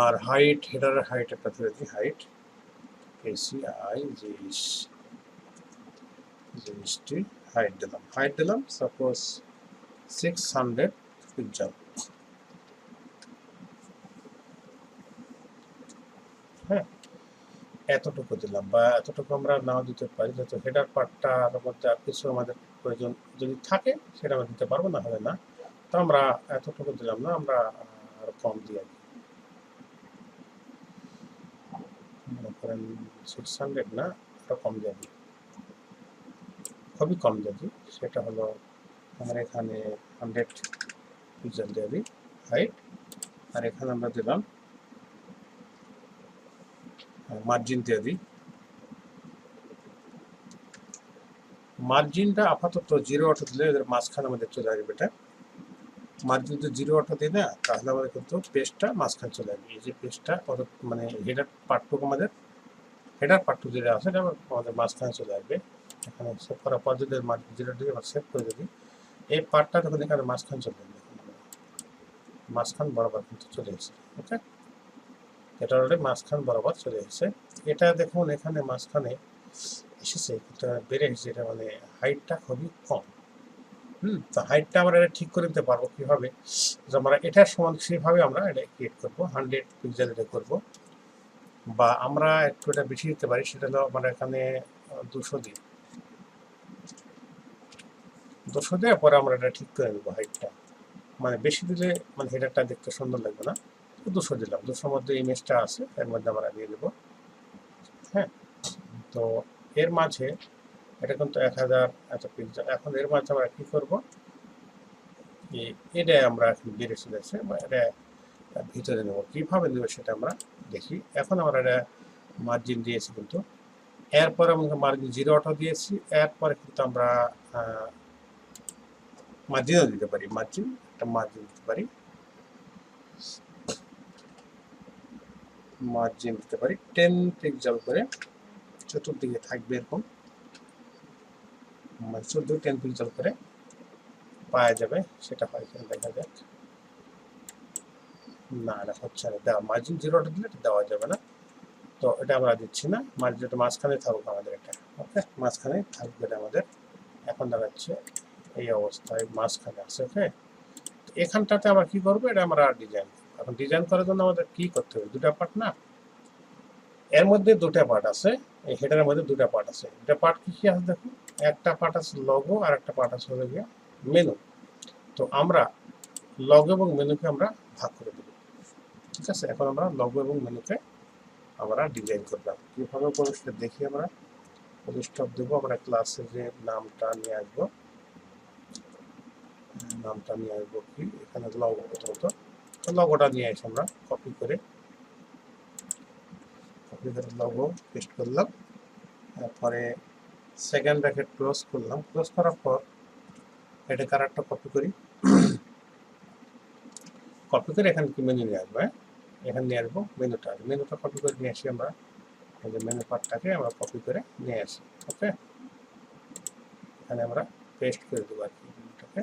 আর হাইট, হেডারের হাইট একটা ধরে দিই, হাইট ACI জিএসটি হাইট দিলাম সাপোজ 600 পিক্সেল। হ্যাঁ, এতটুকু দিলাম, বা এতটুকু আমরা নাও দিতে পারি, যেহেতু হেডার পার্টটার মধ্যে আর কিছু আমাদের প্রয়োজন যদি থাকে সেটা আমরা দিতে পারবো, না হলে না। তো আমরা এতটুকু দিলাম না, আমরা আরো কম দিয়ে মনে করেন 600 না, আরো কম দিয়ে দিই, খুবই কম দিয়ে দিই। সেটা হলো আমরা এখানে 100 পিক্সেল দিয়ে দিই হাইট। আর এখানে আমরা দিলাম মার্জিন দিয়ে দিই, মার্জিনটা আপাতত 0 অটো দিলে এদের মাঝখানে আমাদের চলে আসবে। এটা মার্জিন যদি 0 অটো দিই না, তাহলে আমাদের কিন্তু পেজটা মাঝখানে চলে আসবে। এই যে পেজটা মানে হেডার পার্টটুকু, আমাদের হেডার পার্টটুকু যেটা আছে এটা আমাদের মাঝখানে চলে আসবে। এখানে সেভ করার পর যদি মার্জিন 0 দিয়ে আবার সেভ করে দিই, এই পার্টটা তখন এখানে মাঝখানে চলে আসবে, মাঝখান বরাবর কিন্তু চলে এসেছে। ওকে, এটা অলরেডি মাঝখান বরাবর চলে এসেছে। এটা দেখুন এখানে মাঝখানে এসেছে, এটা বেড়ে এসেছে, এটা মানে হাইটটা খুবই কম। তো হাইটটা আমরা এটা ঠিক করে দিতে পারবো কিভাবে, যে আমরা এটার সমান সেভাবে আমরা এটা ক্রিয়েট করবো, 100 পিক্সেল এটা করবো, বা আমরা একটু এটা বেশি দিতে পারি, সেটা হলো আমরা এখানে 200 দিই, 200 দিয়ে পরে আমরা এটা ঠিক করে নেবো হাইটটা। মানে বেশি দিলে মানে হেডারটা দেখতে সুন্দর লাগবে না, 200 দিলাম, 200 মধ্যে ইমেজটা আছে এর মধ্যে আমরা দিয়ে দেবো। হ্যাঁ, তো এর মাঝে এটা কিন্তু 1000 এত পিক্সেল। এখন এর মাঝে আমরা কি করবো, এটা আমরা এখন বেড়ে চলে আসছে, বা এটা ভিতরে নেব, কিভাবে নেব সেটা আমরা দেখি। এখন আমরা এটা মার্জিন দিয়েছি, কিন্তু এরপরে আমরা মার্জিন 0 অটো দিয়েছি, এরপরে কিন্তু আমরা মার্জিনও দিতে পারি, মার্জিন দিতে পারি। মার্জিন দিতে পারি 10 পিক্সেল করে, চতুর্দিকে থাকবে এরকম, মানে 10 পিক্সেল করে পাওয়া যাবে। সেটা হয় কিনা দেখা যাক। না, এটা হচ্ছে না, দেওয়া মার্জিন 0টা দিলে এটা দেওয়া যাবে না, তো এটা আমরা দিচ্ছি না। মার্জিনটা মাঝখানে থাকুক আমাদের, এটা ওকে, মাঝখানে থাকবে এটা আমাদের। এখন দেখাচ্ছে এই অবস্থায় মাঝখানে আছে। ওকে, এখানটাতে আমরা কি করবো, এটা আমরা ডিজাইন। এখন ডিজাইন করার জন্য আমাদের কি করতে হবে, দুটা পার্ট না, এর মধ্যে দুটা পার্ট আছে, এই হেডারের মধ্যে দুটা পার্ট আছে। দুটা পার্ট কি কি আছে দেখুন, একটা পার্ট আছে লগো আর একটা পার্ট আছে হলো গিয়ে মেনু। তো আমরা লগো এবং মেনুকে আমরা ভাগ করে দেব। ঠিক আছে, এখন আমরা লগো এবং মেনুকে আমরা ডিজাইন করলাম। কিভাবে করবো সেটা দেখি। আমরা স্টপ দেবো, আমরা ক্লাসের যে নামটা নিয়ে আসবো, কি এখানে লগো প্রথমত, লগোটা নিয়ে এসে আমরা কপি করে লগো পেস্ট করলাম। তারপরে সেকেন্ড ব্র্যাকেট ক্লোজ করলাম, ক্লোজ করার পর এটা কারেক্টটা কপি করি, কপি করে এখানে কি মেনু নিয়ে আসবো, এখানে নিয়ে আসবো মেনুটা কপি করে নিয়ে আসি আমরা, এই যে মেনু পার্টটাকে আমরা কপি করে নিয়ে আসি। ওকে, এখানে আমরা পেস্ট করে দেবো আর কি, মেনুটাকে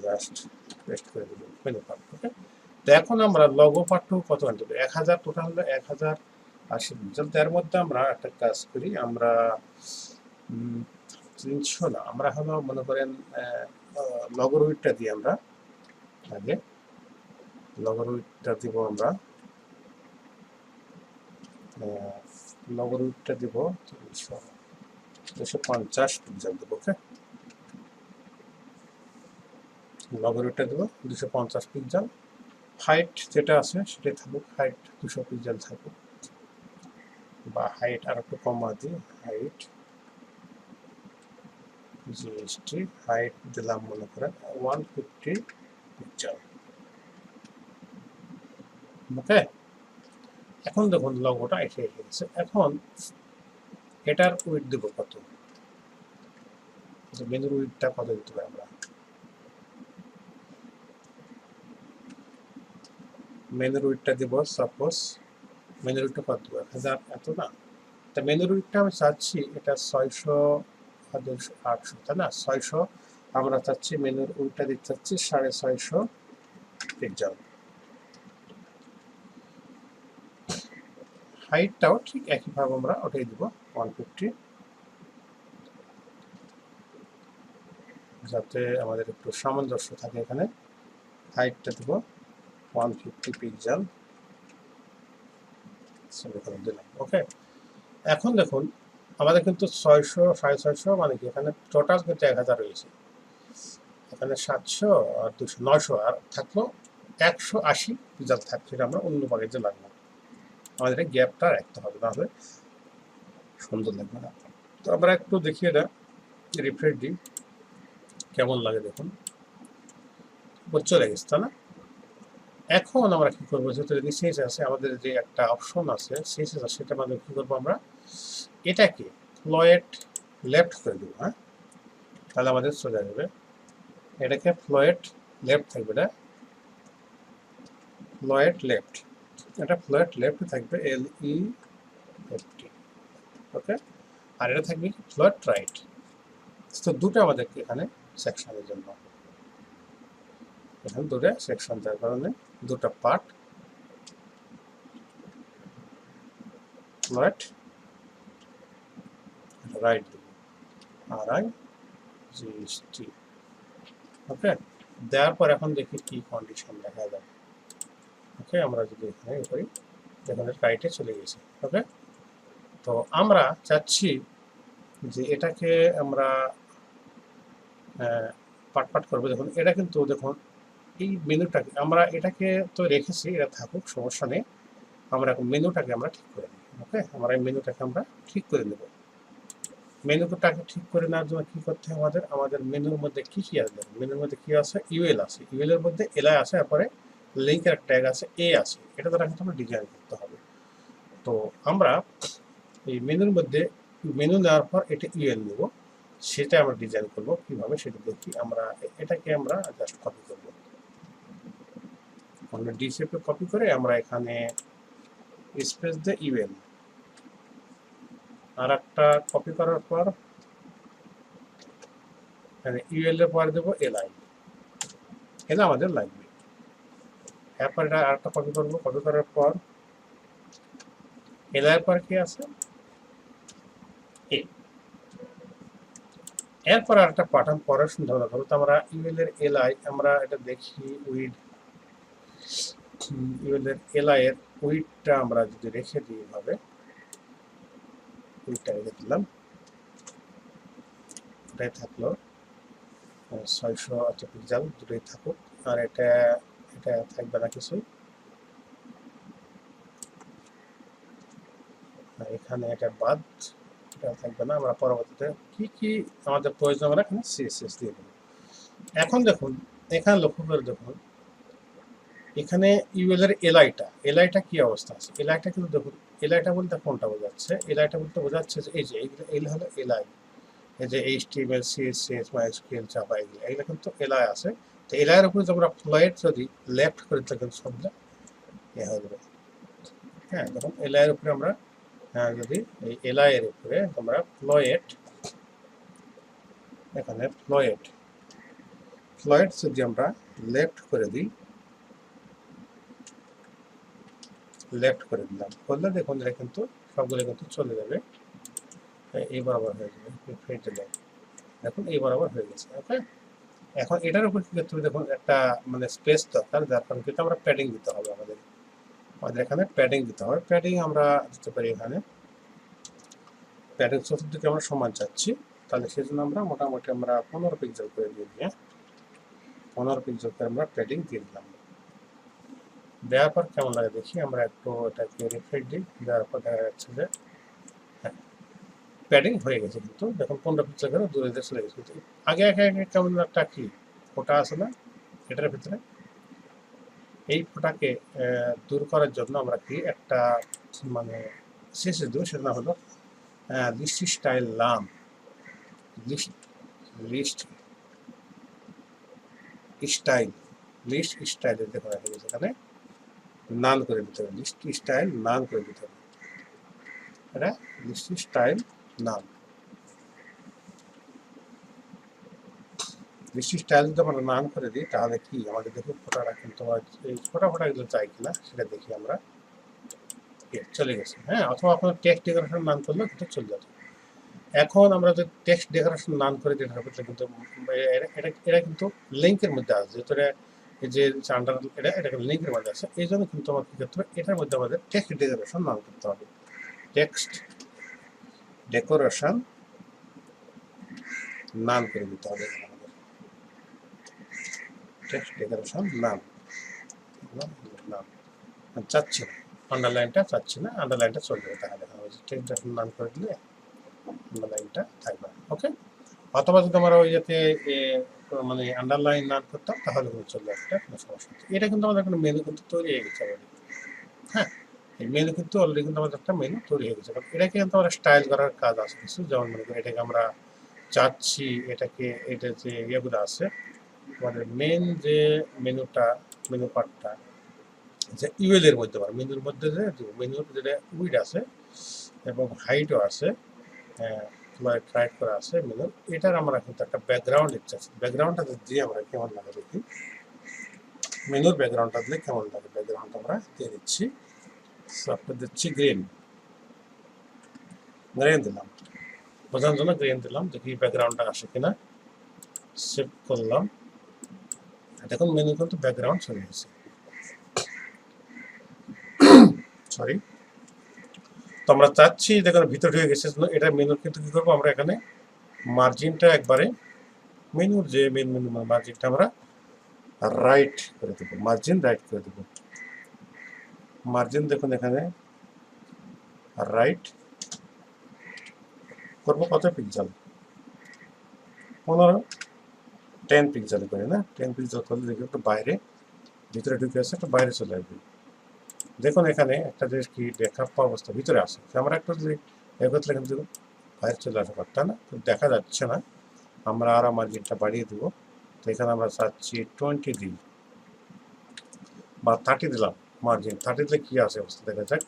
জাস্ট পেস্ট করে দেবো মেনু পার্ট। ওকে, তো এখন আমরা লগো পার্টটুকু কত আনতে হবে, 1000, টোটাল হলো 1080 পিক্সেল। তার মধ্যে আমরা একটা কাজ করি, আমরা 300 না, আমরা হলো মনে করেন লগোর উইডটা দিই আমরা আগে, লগোর উইডটা দিব আমরা, লগোর উইডটা দিব 250 পিক্সেল দেবো। ওকে, লগোর উইডটা দেব 250 পিক্সেল। হাইট যেটা আছে সেটাই থাকুক, হাইট 200 পিক্সেল থাকুক, বা হাইট আর একটু কমা দিই, হাইট জিএসটি হাইট দিলাম মনে করেন 150 পিক্সেল। ওকে, এখন দেখুন লগোটা এসে গেছে। এখন এটার উইড দেব কত, মেনুর উইডটা কত দিতে হবে, আমরা মেনুর উইডটা দিব, সাপোজ মেনুর উইডটা কত দেবো, 1000, এত না, তা মেনুর উইডটা আমি চাচ্ছি এটা 600, 800, তাই না, 600 আমরা চাচ্ছি, মেনুর উইডটা দিতে চাচ্ছি 650 পিক্সেল। হাইটটাও ঠিক একইভাবে আমরা ওটাই দিব 150, যাতে আমাদের একটু সামঞ্জস্য থাকে। এখানে হাইটটা দিব 150 পিক্সেল, দিলাম। ওকে, এখন দেখুন আমাদের কিন্তু 600, 650, মানে কি এখানে টোটাল কিন্তু 1000 রয়েছে, এখানে 700 আর 200, 900, আর থাকলো 180 পিক্সেল থাকছে, আমরা অন্য প্যাকেজে লাগবে, আমাদের গ্যাপটা রাখতে হবে, তাহলে সুন্দর লাগবে না। তো আমরা একটু দেখি, এটা রিফ্রেশ দিই, কেমন লাগে দেখুন, চলে গেছে, তাই না। এখন আমরা কি করবো, যেহেতু সিএসএস আছে, আমাদের যে একটা অপশন আছে সিএসএস আছে, সেটা মানে কি করবো, আমরা এটাকে ফ্লোয়েট লেফট করে দেবো। হ্যাঁ, তাহলে আমাদের চলে যাবে, এটাকে ফ্লোয়েট লেফট থাকবে, এটা ফ্লোয়েট লেফট, এটা ফ্লোয়েট লেফট থাকবে, LEFT। ওকে, আর এটা থাকবে ফ্লোয়েট রাইট। তো দুটো আমাদের এখানে সেকশনের জন্য, এখানে দুটো সেকশন তার কারণে দুটো পার্ট, ফ্লোয়েট রাইট RIGST। ওকে, দেওয়ার পর এখন দেখি কি কন্ডিশন দেখা যায়। ওকে, আমরা যদি এখানে করি, এখানে রাইটে চলে গেছে। ওকে, তো আমরা চাচ্ছি যে এটাকে আমরা পার্ট পার্ট করবো। দেখুন এটা কিন্তু দেখুন এই মেনুটাকে আমরা এটাকে তো রেখেছি, এটা থাকুক, সমস্যা নেই, আমরা মেনুটাকে আমরা ঠিক করে নিই। ওকে, আমরা এই মেনুটাকে আমরা ঠিক করে নেব। মেনুটাকে ঠিক করে নেওয়ার জন্য কি করতে হবে, আমাদের মেনুর মধ্যে কি কি আছে, মেনুর মধ্যে কি আছে, ইউএল আছে, ইউএল এর মধ্যে এলআই আছে, তারপরে লিঙ্কের ট্যাগ আছে, এ আছে, এটা দ্বারা কিন্তু আমরা ডিজাইন করতে হবে। তো আমরা এই মেনুর মধ্যে মেনু নেওয়ার পর এটা ইউএল নেব, সেটা আমরা ডিজাইন করব কিভাবে সেটা দেখি। আমরা এটাকে আমরা জাস্ট কপি করব, আমরা ডি শেপে কপি করে আমরা এখানে স্পেস দিয়ে ইউএল, আর একটা কপি করার পর এখানে ইউএল এর পর দেবো এলআই, এটা আমাদের লাগবে। এরপর এটা আরেকটা কপি করবো, কপি করার পর এলআই এর পর কি আছে এ, এরপর আরেকটা প্যাটার্ন পরে সুন্দর করবো। তো আমরা ইউএল এর এলআই আমরা এটা দেখি উইড, ইউএল এর এলআই এর উইডটা আমরা যদি রেখে দিই এভাবে, উইডটা রেখে দিলাম, এটাই থাকলো 600 পিক্সেল, দুটোই থাকুক। আর এটা এটা থাকবে না কিছু, এখানে এটা বাদ, এটা থাকবে না। আমরা পরবর্তীতে কি কি আমাদের প্রয়োজন আমরা এখানে সিএসএস দিয়ে দেবো। এখন দেখুন এখানে লক্ষ্য করে দেখুন এখানে ইউএল এর এলআইটা কি অবস্থা আছে। এলআইটা কিন্তু দেখুন, এলআইটা বলতে কোনটা বোঝাচ্ছে, এলআইটা বলতে বোঝাচ্ছে যে এই যে এইগুলো হলো এলআই, এই যে এইচটিএমএল সিএসএস মাইএসকিউএল জাভা এগুলো কিন্তু এলআই আছে। তো এলআই এর উপরে যদি আমরা ফ্লোয়েট যদি লেফট করে থাকেন সবগুলো এ হয়ে যাবে। হ্যাঁ দেখুন এলআই এর উপরে আমরা যদি এই এলআই এর উপরে আমরা ফ্লোয়েট, এখানে ফ্লোয়েট যদি আমরা লেফট করে দিই, লেফট করে দিলাম করলে দেখুন এটা কিন্তু সবগুলো কিন্তু চলে যাবে, এই বরাবর হয়ে যাবে, দেখুন এই বরাবর হয়ে গেছে। ওকে, এখন এটার উপর কি করতে হবে দেখুন, একটা মানে স্পেস দরকার, যার কারণে কিন্তু আমরা প্যাডিং দিতে হবে, আমাদের এখানে প্যাডিং দিতে হবে। প্যাডিং আমরা দিতে পারি এখানে প্যাডিং চতুর্দিকে আমরা সমান চাচ্ছি, তাহলে সেই জন্য আমরা মোটামুটি আমরা 15 পিক্সেল করে দিয়ে দিই, 15 পিক্সেল করে আমরা প্যাডিং দিয়ে দিলাম। দেওয়ার পর কেমন লাগে দেখি, আমরা একটু এটাকে রিফ্রেশ দিই, দেওয়ার পর দেখা যাচ্ছে যে হ্যাঁ প্যাডিং হয়ে গেছে। কিন্তু দেখুন 15 পিক্সেল করে দূরে চলে গেছে। কিন্তু আগে কেমন একটা কি ফোটা আছে না এটার ভিতরে, এই ফোটাকে দূর করার জন্য আমরা কি একটা মানে শেষে দেবো, সেটা হলো লিস্ট স্টাইল নাম, লিস্ট স্টাইল দেখুন এখানে নাল করে দিতে হবে, লিস্ট স্টাইল নাল করে দিতে হবে, এটা লিস্ট স্টাইল নাল। লিস্ট স্টাইল যদি আমরা নাম করে দিই তাহলে কি আমাদের দেখুন ফোটাটা কিন্তু এই ফোটা এগুলো চাই কিনা সেটা দেখি আমরা, চলে গেছে। হ্যাঁ, অথবা আপনার টেক্সট ডেকোরেশন নাম করলেও কিন্তু চলে যাবে। এখন আমরা যদি টেক্সট ডেকোরেশন নাম করে দিই কিন্তু এটা কিন্তু লিঙ্কের মধ্যে আছে, যেহেতু এই যে আন্ডার এটা লিঙ্কের মধ্যে আছে, এই জন্য কিন্তু আমাদের কি করতে হবে, এটার মধ্যে আমাদের টেক্সট ডেকোরেশন নাম করতে হবে, টেক্সট ডেকোরেশন নাম করে দিতে হবে আমাদের, টেক্সট ডেকোরেশন নাম চাচ্ছি না, আন্ডারলাইনটা চাচ্ছি না, আন্ডারলাইনটা চলে যাবে। তাহলে টেক্সট ডেকোরেশন নাম করে দিলে আন্ডারলাইনটা থাকবে। ওকে, অথবা যদি আমরা ওই যাতে মানে আন্ডারলাইন না করতাম তাহলে কিন্তু চলে আসবে, কোনো সমস্যা নেই। এটা কিন্তু আমাদের একটা মেনু কিন্তু তৈরি হয়ে গেছে অলরেডি। হ্যাঁ, এই মেনু কিন্তু অলরেডি কিন্তু আমাদের একটা মেনু তৈরি হয়ে গেছে। এটাকে কিন্তু আমরা স্টাইল করার কাজ আছে কিছু, যেমন মনে করি এটাকে আমরা চাচ্ছি, এটাকে এটা যে ইয়েগুলো আছে আমাদের মেন যে মেনু পার্টটা যে ইউএল এর মধ্যে মেনুর মধ্যে যে মেনুর যেটা উইড আছে এবং হাইটও আছে, রাইট করা আছে মেনু, এটার আমরা কিন্তু একটা ব্যাকগ্রাউন্ড ইচ্ছা আছে, ব্যাকগ্রাউন্ডটা দিয়ে আমরা কেমন লাগে দেখি, মেনুর ব্যাকগ্রাউন্ডটা দিলে কেমন লাগে, ব্যাকগ্রাউন্ড আমরা দিয়ে দিচ্ছি, আপনার দিচ্ছি গ্রিন দিলাম, বোঝানোর জন্য গ্রিন দিলাম, দেখি ব্যাকগ্রাউন্ডটা আসে কিনা, সেভ করলাম, দেখুন মেনু কিন্তু ব্যাকগ্রাউন্ড চলে গেছে। সরি, তো আমরা চাচ্ছি দেখুন ভিতরে ঢুকে গেছে, এটা মেনু কিন্তু কি করবো আমরা এখানে মার্জিনটা একবারে মেনুর যে মেন মেনু মার্জিনটা আমরা রাইট করে দেবো, মার্জিন রাইট করে দেবো, মার্জিন দেখুন এখানে রাইট করবো কত পিক্সেল, 10 পিক্সেল করে না, 10 পিক্সেল করলে দেখি একটু বাইরে, ভিতরে ঢুকে আসছে একটু বাইরে চলে আসবে। দেখুন এখানে একটা জিনিস কি দেখা অবস্থা ভিতরে আসে, আমরা একটু যদি এ করতে কিন্তু বাইরে চলে আসা পারতাম না, দেখা যাচ্ছে না, আমরা আর মার্জিনটা বাড়িয়ে দেবো। তো এখানে আমরা চাচ্ছি 20 দিই, বা 30 দিলাম মার্জিন, 30 দিলে কি আছে অবস্থা দেখা যাক।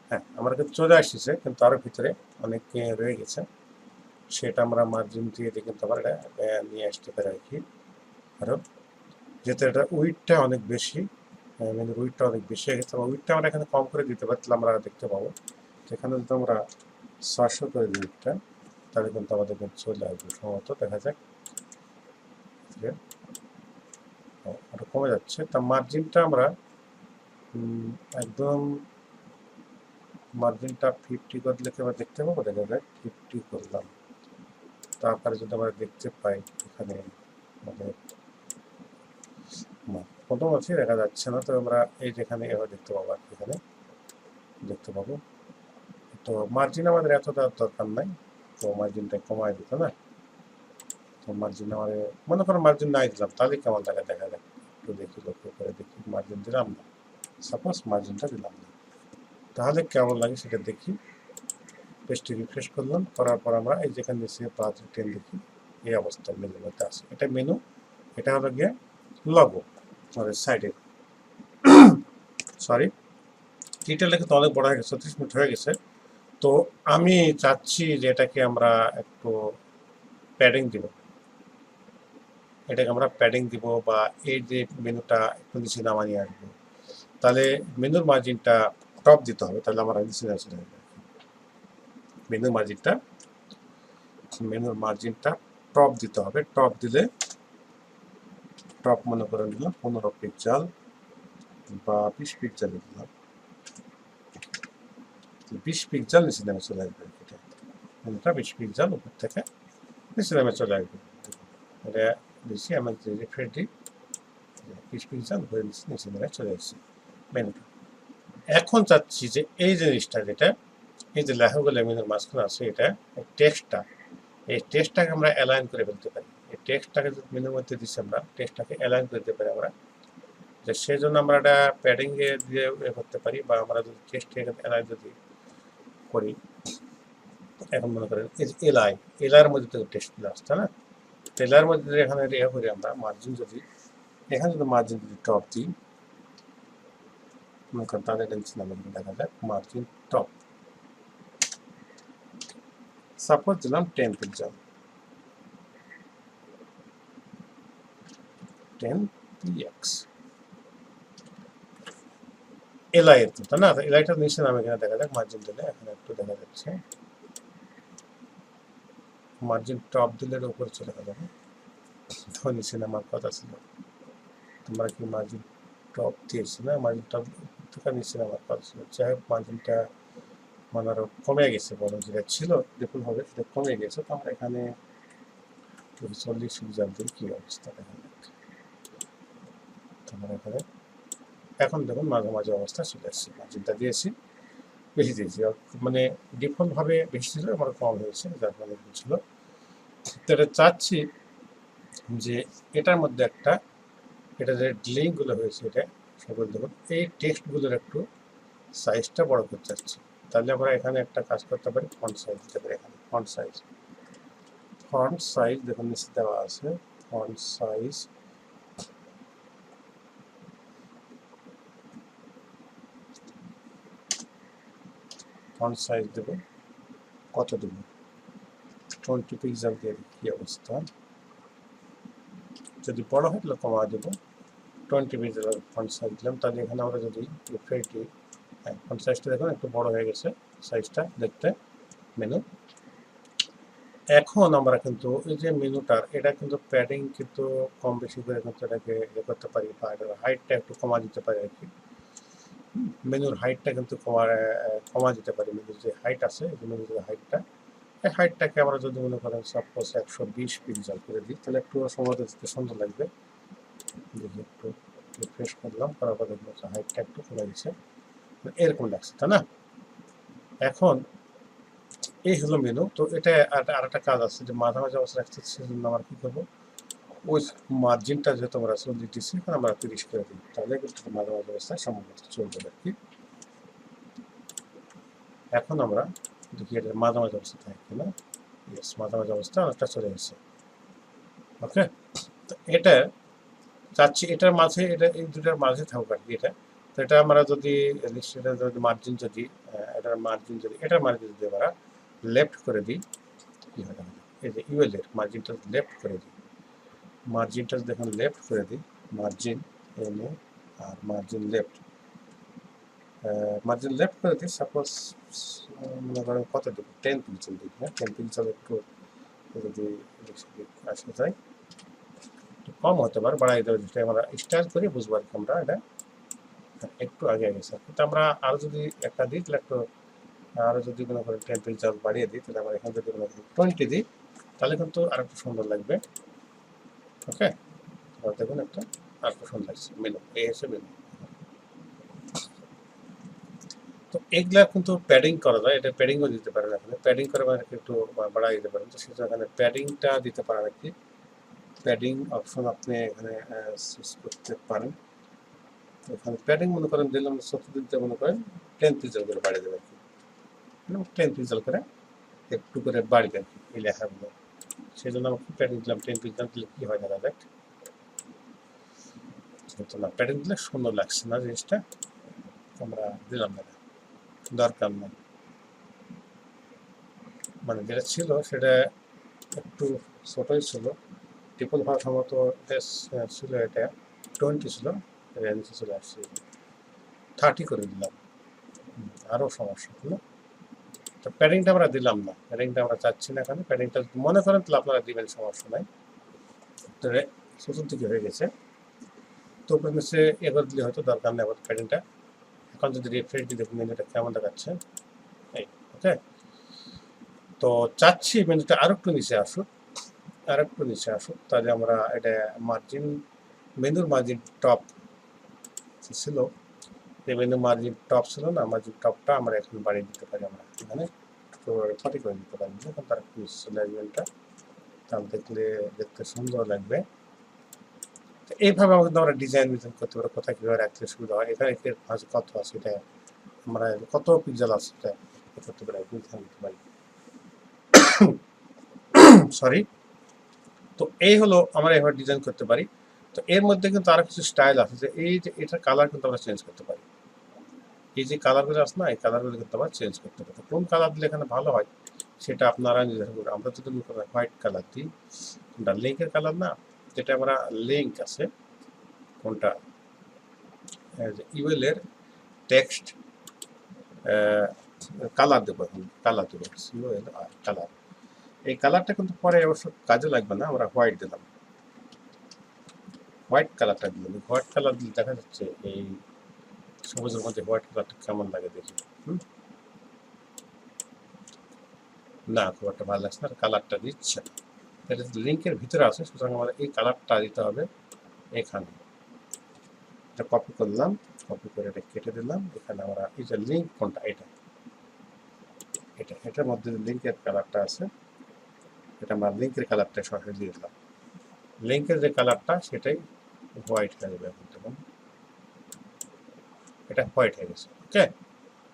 হ্যাঁ, আমার কাছে চলে আসছে, কিন্তু আরো ভিতরে অনেক রয়ে গেছে, সেটা আমরা মার্জিন দিয়ে কিন্তু আবার এটা নিয়ে আসতে পারি আর কি। আরো যেহেতু এটা উইডটা অনেক বেশি, মানে উইডটা অনেক বেশি হয়ে গেছে, উইডটা আমরা এখানে কম করে দিতে পারি, তাহলে আমরা দেখতে পাবো এখানে যদি আমরা 600 করে দিই উইডটা, তাহলে কিন্তু আমাদের কিন্তু চলে আসবে সম্ভবত, দেখা যাক। ওটা কমে যাচ্ছে, তা মার্জিনটা আমরা একদম মার্জিনটা 50 করে দিলে আমরা দেখতে পাবো, দেখা যাক 50 করলাম, তারপরে যদি আমরা দেখতে পাই এখানে আমাদের প্রথম আছে দেখা যাচ্ছে না, তো আমরা এই যেখানে এবার দেখতে পাবো আর কি, এখানে দেখতে পাবো। তো মার্জিন আমাদের এত দেওয়ার দরকার নাই, তো মার্জিনটা কমায় দিত না, তো মার্জিন আমাদের মনে করো মার্জিন নাই দিলাম, তাহলে কেমন লাগে দেখা যাক, একটু দেখি লক্ষ্য করে দেখি, মার্জিন দিলাম না, সাপোজ মার্জিনটা দিলাম না, তাহলে কেমন লাগে সেটা দেখি। পেজটি রিফ্রেশ করলাম, করার পর আমরা এই যেখানে নিচে 5-10 দেখি, এই অবস্থায় মেনুর মধ্যে আছে, এটা মেনু, এটা হলো গিয়ে লগো আমাদের সাইডে। সরি, টিটেল লেখা তো অনেক বড় হয়ে গেছে, 30 মিনিট হয়ে গেছে, তো আমি চাচ্ছি যে এটাকে আমরা একটু প্যাডিং দিব, এটাকে আমরা প্যাডিং দিব, বা এই যে মেনুটা একটু নিচে নামা নিয়ে আসবো, তাহলে মেনুর মার্জিনটা টপ দিতে হবে, তাহলে আমরা নিচে চলে আসবে মেনুর মার্জিনটা টপ দিতে হবে, টপ দিলে টপ মনে করে দিলাম 15 পিক্সেল বা 20 পিক্সেল দিলাম, 20 পিক্সেল নিচে নামে চলে আসবে, এটা মেনুটা 20 পিক্সেল উপর থেকে নিচে নামে চলে আসবে, এটা দিচ্ছি আমি রিফ্রেশ দিই, 20 পিক্সেল হয়ে নিচে নামে চলে আসছে মেনুটা। এখন চাচ্ছি যে এই জিনিসটা যেটা, এই যে লেখাগুলো মেনুর মাঝখানে আছে, এটা টেক্সটটা, এই টেক্সটটাকে আমরা অ্যালাইন করে ফেলতে পারি, এই টেক্সটটাকে যদি মেনুর মধ্যে দিচ্ছি আমরা, টেক্সটটাকে অ্যালাইন করে দিতে পারি আমরা, যে সেই জন্য আমরা এটা প্যাডিং দিয়ে করতে পারি, বা আমরা যদি টেক্সটটাকে অ্যালাইন যদি করি, এখন মনে করেন এই যে এলআইয়ের মধ্যে তো টেক্সটগুলো আসছে না, এলআইয়ের মধ্যে যদি এখানে করি আমরা মার্জিন, যদি এখানে যদি মার্জিন যদি টপ দিই, মনে করেন তাহলে দেখা যাক মার্জিন টপ, সাপোজ দিলাম 10 পিক্সেল, 10px এলআই এর তো না, এলআইটা নিচে নামে এখানে দেখা যাক, মার্জিন দিলে এখানে একটু দেখা যাচ্ছে, মার্জিন টপ দিলে উপরে চলে যাবে, তো নিচে নামার কথা ছিল, তোমরা কি মার্জিন টপ দিয়েছি না, মার্জিন টপ থেকে নিচে নামার কথা ছিল, যাই হোক মার্জিনটা মানে আরো কমে গেছে, বড় যেটা ছিল দেখুন হবে সেটা কমে গেছে, তো আমরা এখানে 40 পিক্সেল দিই, কি অবস্থা দেখা যাক, তোমরা এখানে এখন দেখুন মাঝামাঝি অবস্থা চলে আসছে, মার্জিনটা দিয়েছি বেশি দিয়েছি, মানে ডিফল্ট ভাবে বেশি ছিল, আমার কম হয়েছে, যার ফলে ছিল, তো এটা চাচ্ছি যে এটার মধ্যে একটা, এটা যে লিঙ্কগুলো হয়েছে, এটা সকল দেখুন এই টেক্সটগুলোর একটু সাইজটা বড় করতে চাচ্ছি, তাহলে আমরা এখানে একটা কাজ করতে পারি, ফন্ট সাইজ দিতে পারি, এখানে ফন্ট সাইজ দেখুন নিচে দেওয়া আছে, ফন্ট সাইজ দেব, কত দেব, 20 পিক্সেল দিয়ে কি অবস্থা, যদি বড় হয় তাহলে কমা দেব, 20 পিক্সেল ফন্ট সাইজ দিলাম, তাহলে এখানে আমরা যদি রিফ্রেশ দিই, ফন্ট সাইজটা দেখুন একটু বড় হয়ে গেছে সাইজটা দেখতে মেনু। এখন আমরা কিন্তু এই যে মেনুটার, এটা কিন্তু প্যাডিং কিন্তু কম বেশি করে কিন্তু এটাকে করতে পারি, বা এটার হাইটটা একটু কমা দিতে পারি আর কি, মেনুর হাইটটা কিন্তু কমা দিতে পারি, মেনুর যে হাইট আছে মেনুর যে হাইটটা, এই হাইটটাকে আমরা যদি মনে করেন সাপোজ 120 পিক্সেল করে দিই, তাহলে একটু সময় দেখতে সুন্দর লাগবে, দেখি একটু রিফ্রেশ করলাম, করার পর দেখলাম হাইটটা একটু কমে গেছে, এরকম লাগছে তাই না। এখন এই হলো মেনু, তো এটা আর একটা কাজ আছে, যে মাঝামাঝি অবস্থা রাখতে, সেজন্য আমরা কি করবো, ওই মার্জিনটা যেহেতু আমরা 40 দিচ্ছি, এখানে আমরা 30 করে দিই, তাহলে কিন্তু মাঝামাঝি অবস্থায় সম্ভবত চলবে আর কি। এখন আমরা দেখি এটা মাঝামাঝি অবস্থা থাকে কিনা, ইয়েস মাঝামাঝি অবস্থা অনেকটা চলে গেছে, ওকে। তো এটা চাচ্ছি এটার মাঝে, এটা এই দুটার মাঝে থাকুক আর কি এটা। তো এটা আমরা যদি সেটা যদি মার্জিন যদি এটার মার্জিন যদি আমরা লেফট করে দিই কি হয়, এই যে ইউএল এর মার্জিনটা লেফট করে দিই, মার্জিনটা দেখুন লেফট করে দিই, মার্জিন এনে আর মার্জিন লেফট করে দিই, সাপোজ মনে করেন কত দেব, 10 পিক্সেল দিই, হ্যাঁ 10 পিক্সেল একটু যদি আসা যায়, একটু কম হতে পারে, বাড়াই দেবো, যেটা আমরা স্টাইল করে বুঝবো আর কি আমরা এটা একটু আগে গেছে। কিন্তু আমরা আরো যদি একটা দিই তাহলে একটু আরো যদি মনে করেন 10 পিক্সেল বাড়িয়ে দিই, তাহলে আমরা এখান থেকে 20 দিই, তাহলে কিন্তু আর একটু সুন্দর লাগবে। ওকে, দেখুন একটা আর একটু সুন্দর লাগছে, মেনু এই হচ্ছে মেনু। তো এগুলা কিন্তু প্যাডিং করা যায়, এটা প্যাডিংও দিতে পারেন, এখানে প্যাডিং করে মানে একটু বাড়াই দিতে পারেন। তো সেটা এখানে প্যাডিংটা দিতে পারেন আর কি, প্যাডিং অপশন আপনি এখানে চুজ করতে পারেন। এখানে প্যাডিং মনে করেন দিলাম 70 দিতে, মনে করেন 10 পিক্সেল করে বাড়িয়ে দেবেন, 10 পিক্সেল করে একটু করে বাড়িয়ে দেন এই লেখাগুলো। সেই জন্য আমরা প্যাডিং দিলাম 10 পিক্সেল, দিলে কি হয় দেখা যাক, না প্যাডিং দিলে সুন্দর লাগছে না জিনিসটা, আমরা দিলাম না, দরকার নেই, মানে যেটা ছিল সেটা একটু ছোটই ছিল, ট্রিপল হওয়ার সম্ভবত ছিল, এটা 20 ছিল, রেঞ্জে চলে আসছে 30 করে দিলাম, আরও সমস্যা হলো। তো প্যাডিংটা আমরা দিলাম না, প্যাডিংটা আমরা চাচ্ছি না এখানে, প্যাডিংটা মনে করেন তাহলে আপনারা দিবেন, সমস্যা নাই। তো চতুর্দিকে হয়ে গেছে, তো সে এবার দিলে হয়তো দরকার নেই আবার প্যাডিংটা। এখন যদি রিফ্রেশ দিই দেখুন মেনুটা কেমন দেখাচ্ছে, এই ওকে। তো চাচ্ছি মেনুটা আরো একটু নিচে আসুক, তাহলে আমরা এটা মার্জিন, মেনুর মার্জিন টপ ছিল, এই মেনু মার্জিন টপ ছিল না, মার্জিন টপটা আমরা এখন বাড়িয়ে দিতে পারি, আমরা এখানে 40 করে দিতে পারি, এখন তার একটু চলে আসবে এটা, তাহলে দেখতে সুন্দর লাগবে। এইভাবে আমরা ডিজাইন করতে পারি, কোথায় কীভাবে রাখতে সুবিধা হয়, এখানে কত আছে এটা আমরা কত পিক্সেল আছে এটা করতে পারি, সরি। তো এই হলো আমরা এভাবে ডিজাইন করতে পারি। তো এর মধ্যে কিন্তু আরো কিছু স্টাইল আছে, যে এই যে এটার কালার কিন্তু আমরা চেঞ্জ করতে পারি, এই যে কালারগুলো আছে না, এই কালারগুলো কিন্তু আমরা চেঞ্জ করতে পারি। কোন কালার দিলে এখানে ভালো হয় সেটা আপনারা নির্ধারণ করবেন। আমরা যদি হোয়াইট কালার দিই, কোনটা লিঙ্কের কালার না, যেটা আমরা লিঙ্ক আছে কোনটা ইউএল এর টেক্সট কালার দেবো, এখন কালার দেবো ইউএল আর কালার, এই কালারটা কিন্তু পরে অবশ্য কাজে লাগবে না, আমরা হোয়াইট দিলাম, হোয়াইট কালারটা দিলাম, হোয়াইট কালার দিলে দেখা যাচ্ছে এই সবুজের মধ্যে হোয়াইট কালারটা কেমন লাগে দেখি, না খুব একটা ভালো লাগছে না, কালারটা দিচ্ছে না, এটা লিঙ্কের ভিতরে আছে, সুতরাং আমাদের এই কালারটা দিতে হবে এখানে। এটা কপি করলাম, কপি করে এটা কেটে দিলাম, এখানে আমরা এই যে লিঙ্ক কোনটা, এটার মধ্যে লিঙ্কের কালারটা আছে, এটা আমরা লিঙ্কের কালারটা সরাসরি দিয়ে দিলাম, লিঙ্কের যে কালারটা সেটাই হোয়াইট হয়ে যাবে, এখন দেখুন এটা হোয়াইট হয়ে গেছে। ওকে,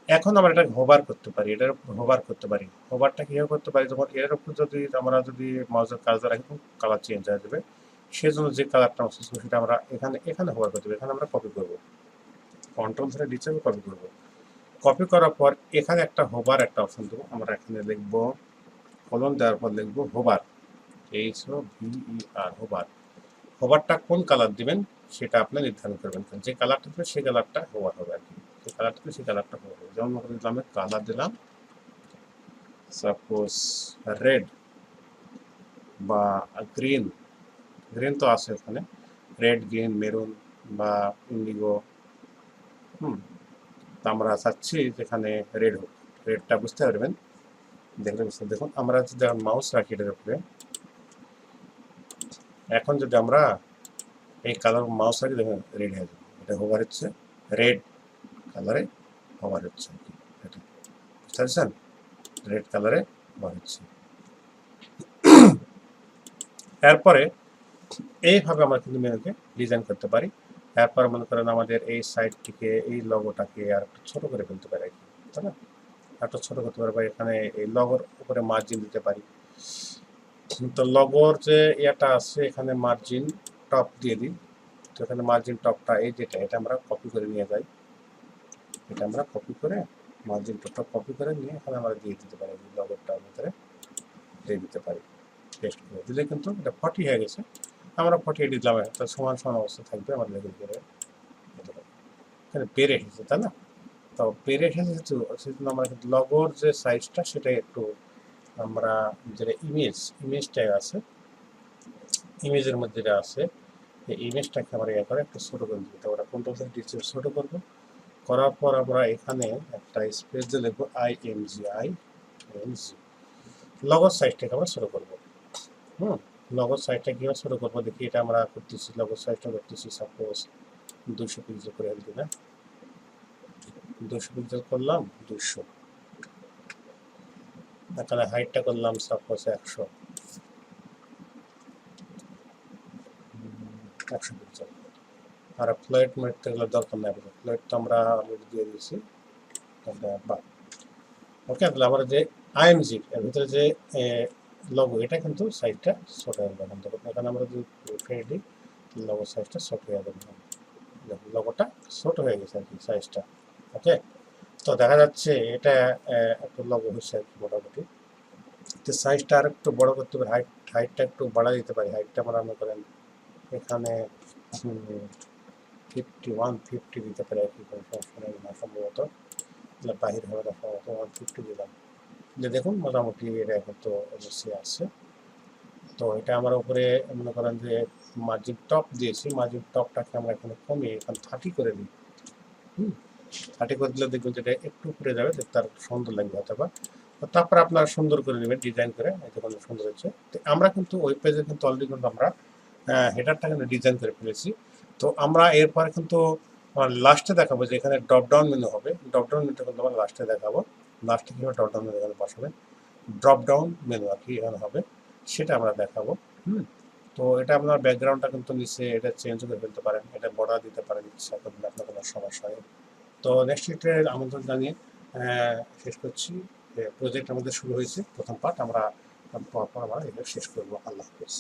এখন আমরা এটা হোভার করতে পারি, এটার উপর হোভার করতে পারি। হোভারটা কিভাবে করতে পারি, যখন এর উপর যদি আমরা মাউসের কার্সর রাখি কালার চেঞ্জ হয়ে যাবে, সেজন্য যে কালারটা আমরা চুজ করব সেটা আমরা এখানে হোভার করতে হবে, এখানে আমরা কপি করব, কন্ট্রোল ধরে নিচে কপি করব, কপি করার পর এখানে একটা হোভার একটা অপশন দেবো, আমরা এখানে লিখব কলন দেওয়ার পর লিখব হোভার, HOVER হোভার। হোভারটা কোন কালার দিবেন সেটা আপনি নির্ধারণ করবেন, যে কালারটা দেবেন সেই কালারটা হোভার হবে আর কি, যে কালারটা দেবেন সেই কালারটা হোভার হবে। যেমন আমি কালার দিলাম সাপোজ রেড বা গ্রিন, গ্রিন তো আছে ওখানে, রেড, গ্রিন, মেরুন বা ইন্ডিগো, তো আমরা চাচ্ছি যেখানে রেড হোক, রেডটা বুঝতে পারবেন দেখলে দেখুন, আমরা যদি মাউস রাখি এটার উপরে, এখন যদি আমরা এই কালার মাউস রাখি দেখুন রেড হয়ে যাবে, এটা হোভার হচ্ছে, রেড কালারে হোভার হচ্ছে, এটা বুঝতে পারছেন, রেড কালারে হোভার হচ্ছে। এরপরে এইভাবে আমরা কিন্তু মেনুকে ডিজাইন করতে পারি। এরপর মনে করেন আমাদের এই সাইডটিকে, এই লগোটাকে আর একটু ছোট করে ফেলতে পারি, তাই না, একটু ছোট করতে পারি, এখানে এই লগোর উপরে মার্জিন দিতে পারি। তো লগোর যে ইয়াটা আছে এখানে মার্জিন টপ দিয়ে দিই, তো এখানে মার্জিন টপটা এই যেটা এটা আমরা কপি করে নিয়ে যাই, এটা আমরা কপি করে মার্জিন টপটা কপি করে নিয়ে এখানে আমরা দিয়ে দিতে পারি, লগেরটার ভিতরে দিয়ে দিতে পারি। পেস্ট করে দিলে কিন্তু এটা 40 হয়ে গেছে, আমরা 48 দিলাম, একটা সমান সমান অবস্থা থাকবে আমাদের লেগে করে এখানে বেড়ে এসেছে, তাই না? তো বেড়ে এসেছে সেজন্য আমরা কিন্তু লগোর যে সাইজটা সেটা একটু আমরা যেটা ইমেজটা আছে, ইমেজের মধ্যে যেটা আছে এই ইমেজটাকে আমরা ইয়ে করে একটু ছোটো করে দিতে পারি, কন্ট্রোল ছোটো করবো, করার পর আমরা এখানে একটা স্পেস দিয়ে লিখবো IMG লগোর সাইজটাকে আমরা ছোটো করবো। লগোর সাইজটা কীভাবে ছোটো করবো দেখি, এটা আমরা করতেছি, লগোর সাইজটা করতেছি সাপোজ 200 পিক্সেল করে দিই না, 200 পিক্সেল করলাম, 200, এখানে হাইটটা করলাম সাপোজ 100 পিক্সেল। আর ফ্লোট মারতে গেলে দরকার নেই, ফ্লোট তো আমরা অলরেডি দিয়ে দিয়েছি। ওকে, তাহলে আমরা যে IMG এর ভিতরে যে লগো এটা কিন্তু সাইজটা ছোট হয়ে যাবে, এখানে আমরা যদি ফেলে দিই লগো সাইজটা ছোট হয়ে যাবে, লগোটা ছোট হয়ে গেছে আর কি সাইজটা। ওকে, তো দেখা যাচ্ছে এটা একটু লগো হচ্ছে আর কি মোটামুটি। তো সাইজটা আর একটু বড় করতে পারি, হাইটটা একটু বাড়া দিতে পারি, হাইটটা আমরা মনে করেন এখানে 50 দিতে পারি আর কি, কোনো সমস্যা নেই না সম্ভবত, বাহির হবে না সম্ভবত 150 দিলাম, যে দেখুন মোটামুটি এটা কিন্তু অবশ্যই আছে। তো এটা আমরা উপরে মনে করেন যে মার্জিন টপ দিয়েছি, মার্জিন টপটাকে আমরা এখানে কমিয়ে এখানে 30 করে দিই। 30 করে দিলে দেখবেন যেটা একটু উপরে যাবে, দেখতে আর সুন্দর লাগবে হয়তো বা। তারপর আপনারা সুন্দর করে নেবেন ডিজাইন করে, এটা কোনো সুন্দর হচ্ছে। তো আমরা কিন্তু ওয়েব পেজে কিন্তু অলরেডি কিন্তু আমরা হেডারটা কিন্তু ডিজাইন করে ফেলেছি। তো আমরা এরপরে কিন্তু লাস্টে দেখাবো যে এখানে ড্রপ ডাউন মেনু হবে, ড্রপ ডাউন মেনুটা কিন্তু আমরা লাস্টে দেখাবো, লাস্টে কীভাবে ড্রপ ডাউন মেনু এখানে বসাবেন, ড্রপ ডাউন মেনু আর কি এখানে হবে সেটা আমরা দেখাবো। তো এটা আপনার ব্যাকগ্রাউন্ডটা কিন্তু নিচে এটা চেঞ্জ করে ফেলতে পারেন, এটা বর্ডার দিতে পারেন ইচ্ছা করলে, আপনার কোনো সমস্যা নেই। তো নেক্সট উইকের আমন্ত্রণ জানিয়ে শেষ করছি। প্রজেক্ট আমাদের শুরু হয়েছে, প্রথম পার্ট আমরা এখানে শেষ করবো। আল্লাহ হাফেজ।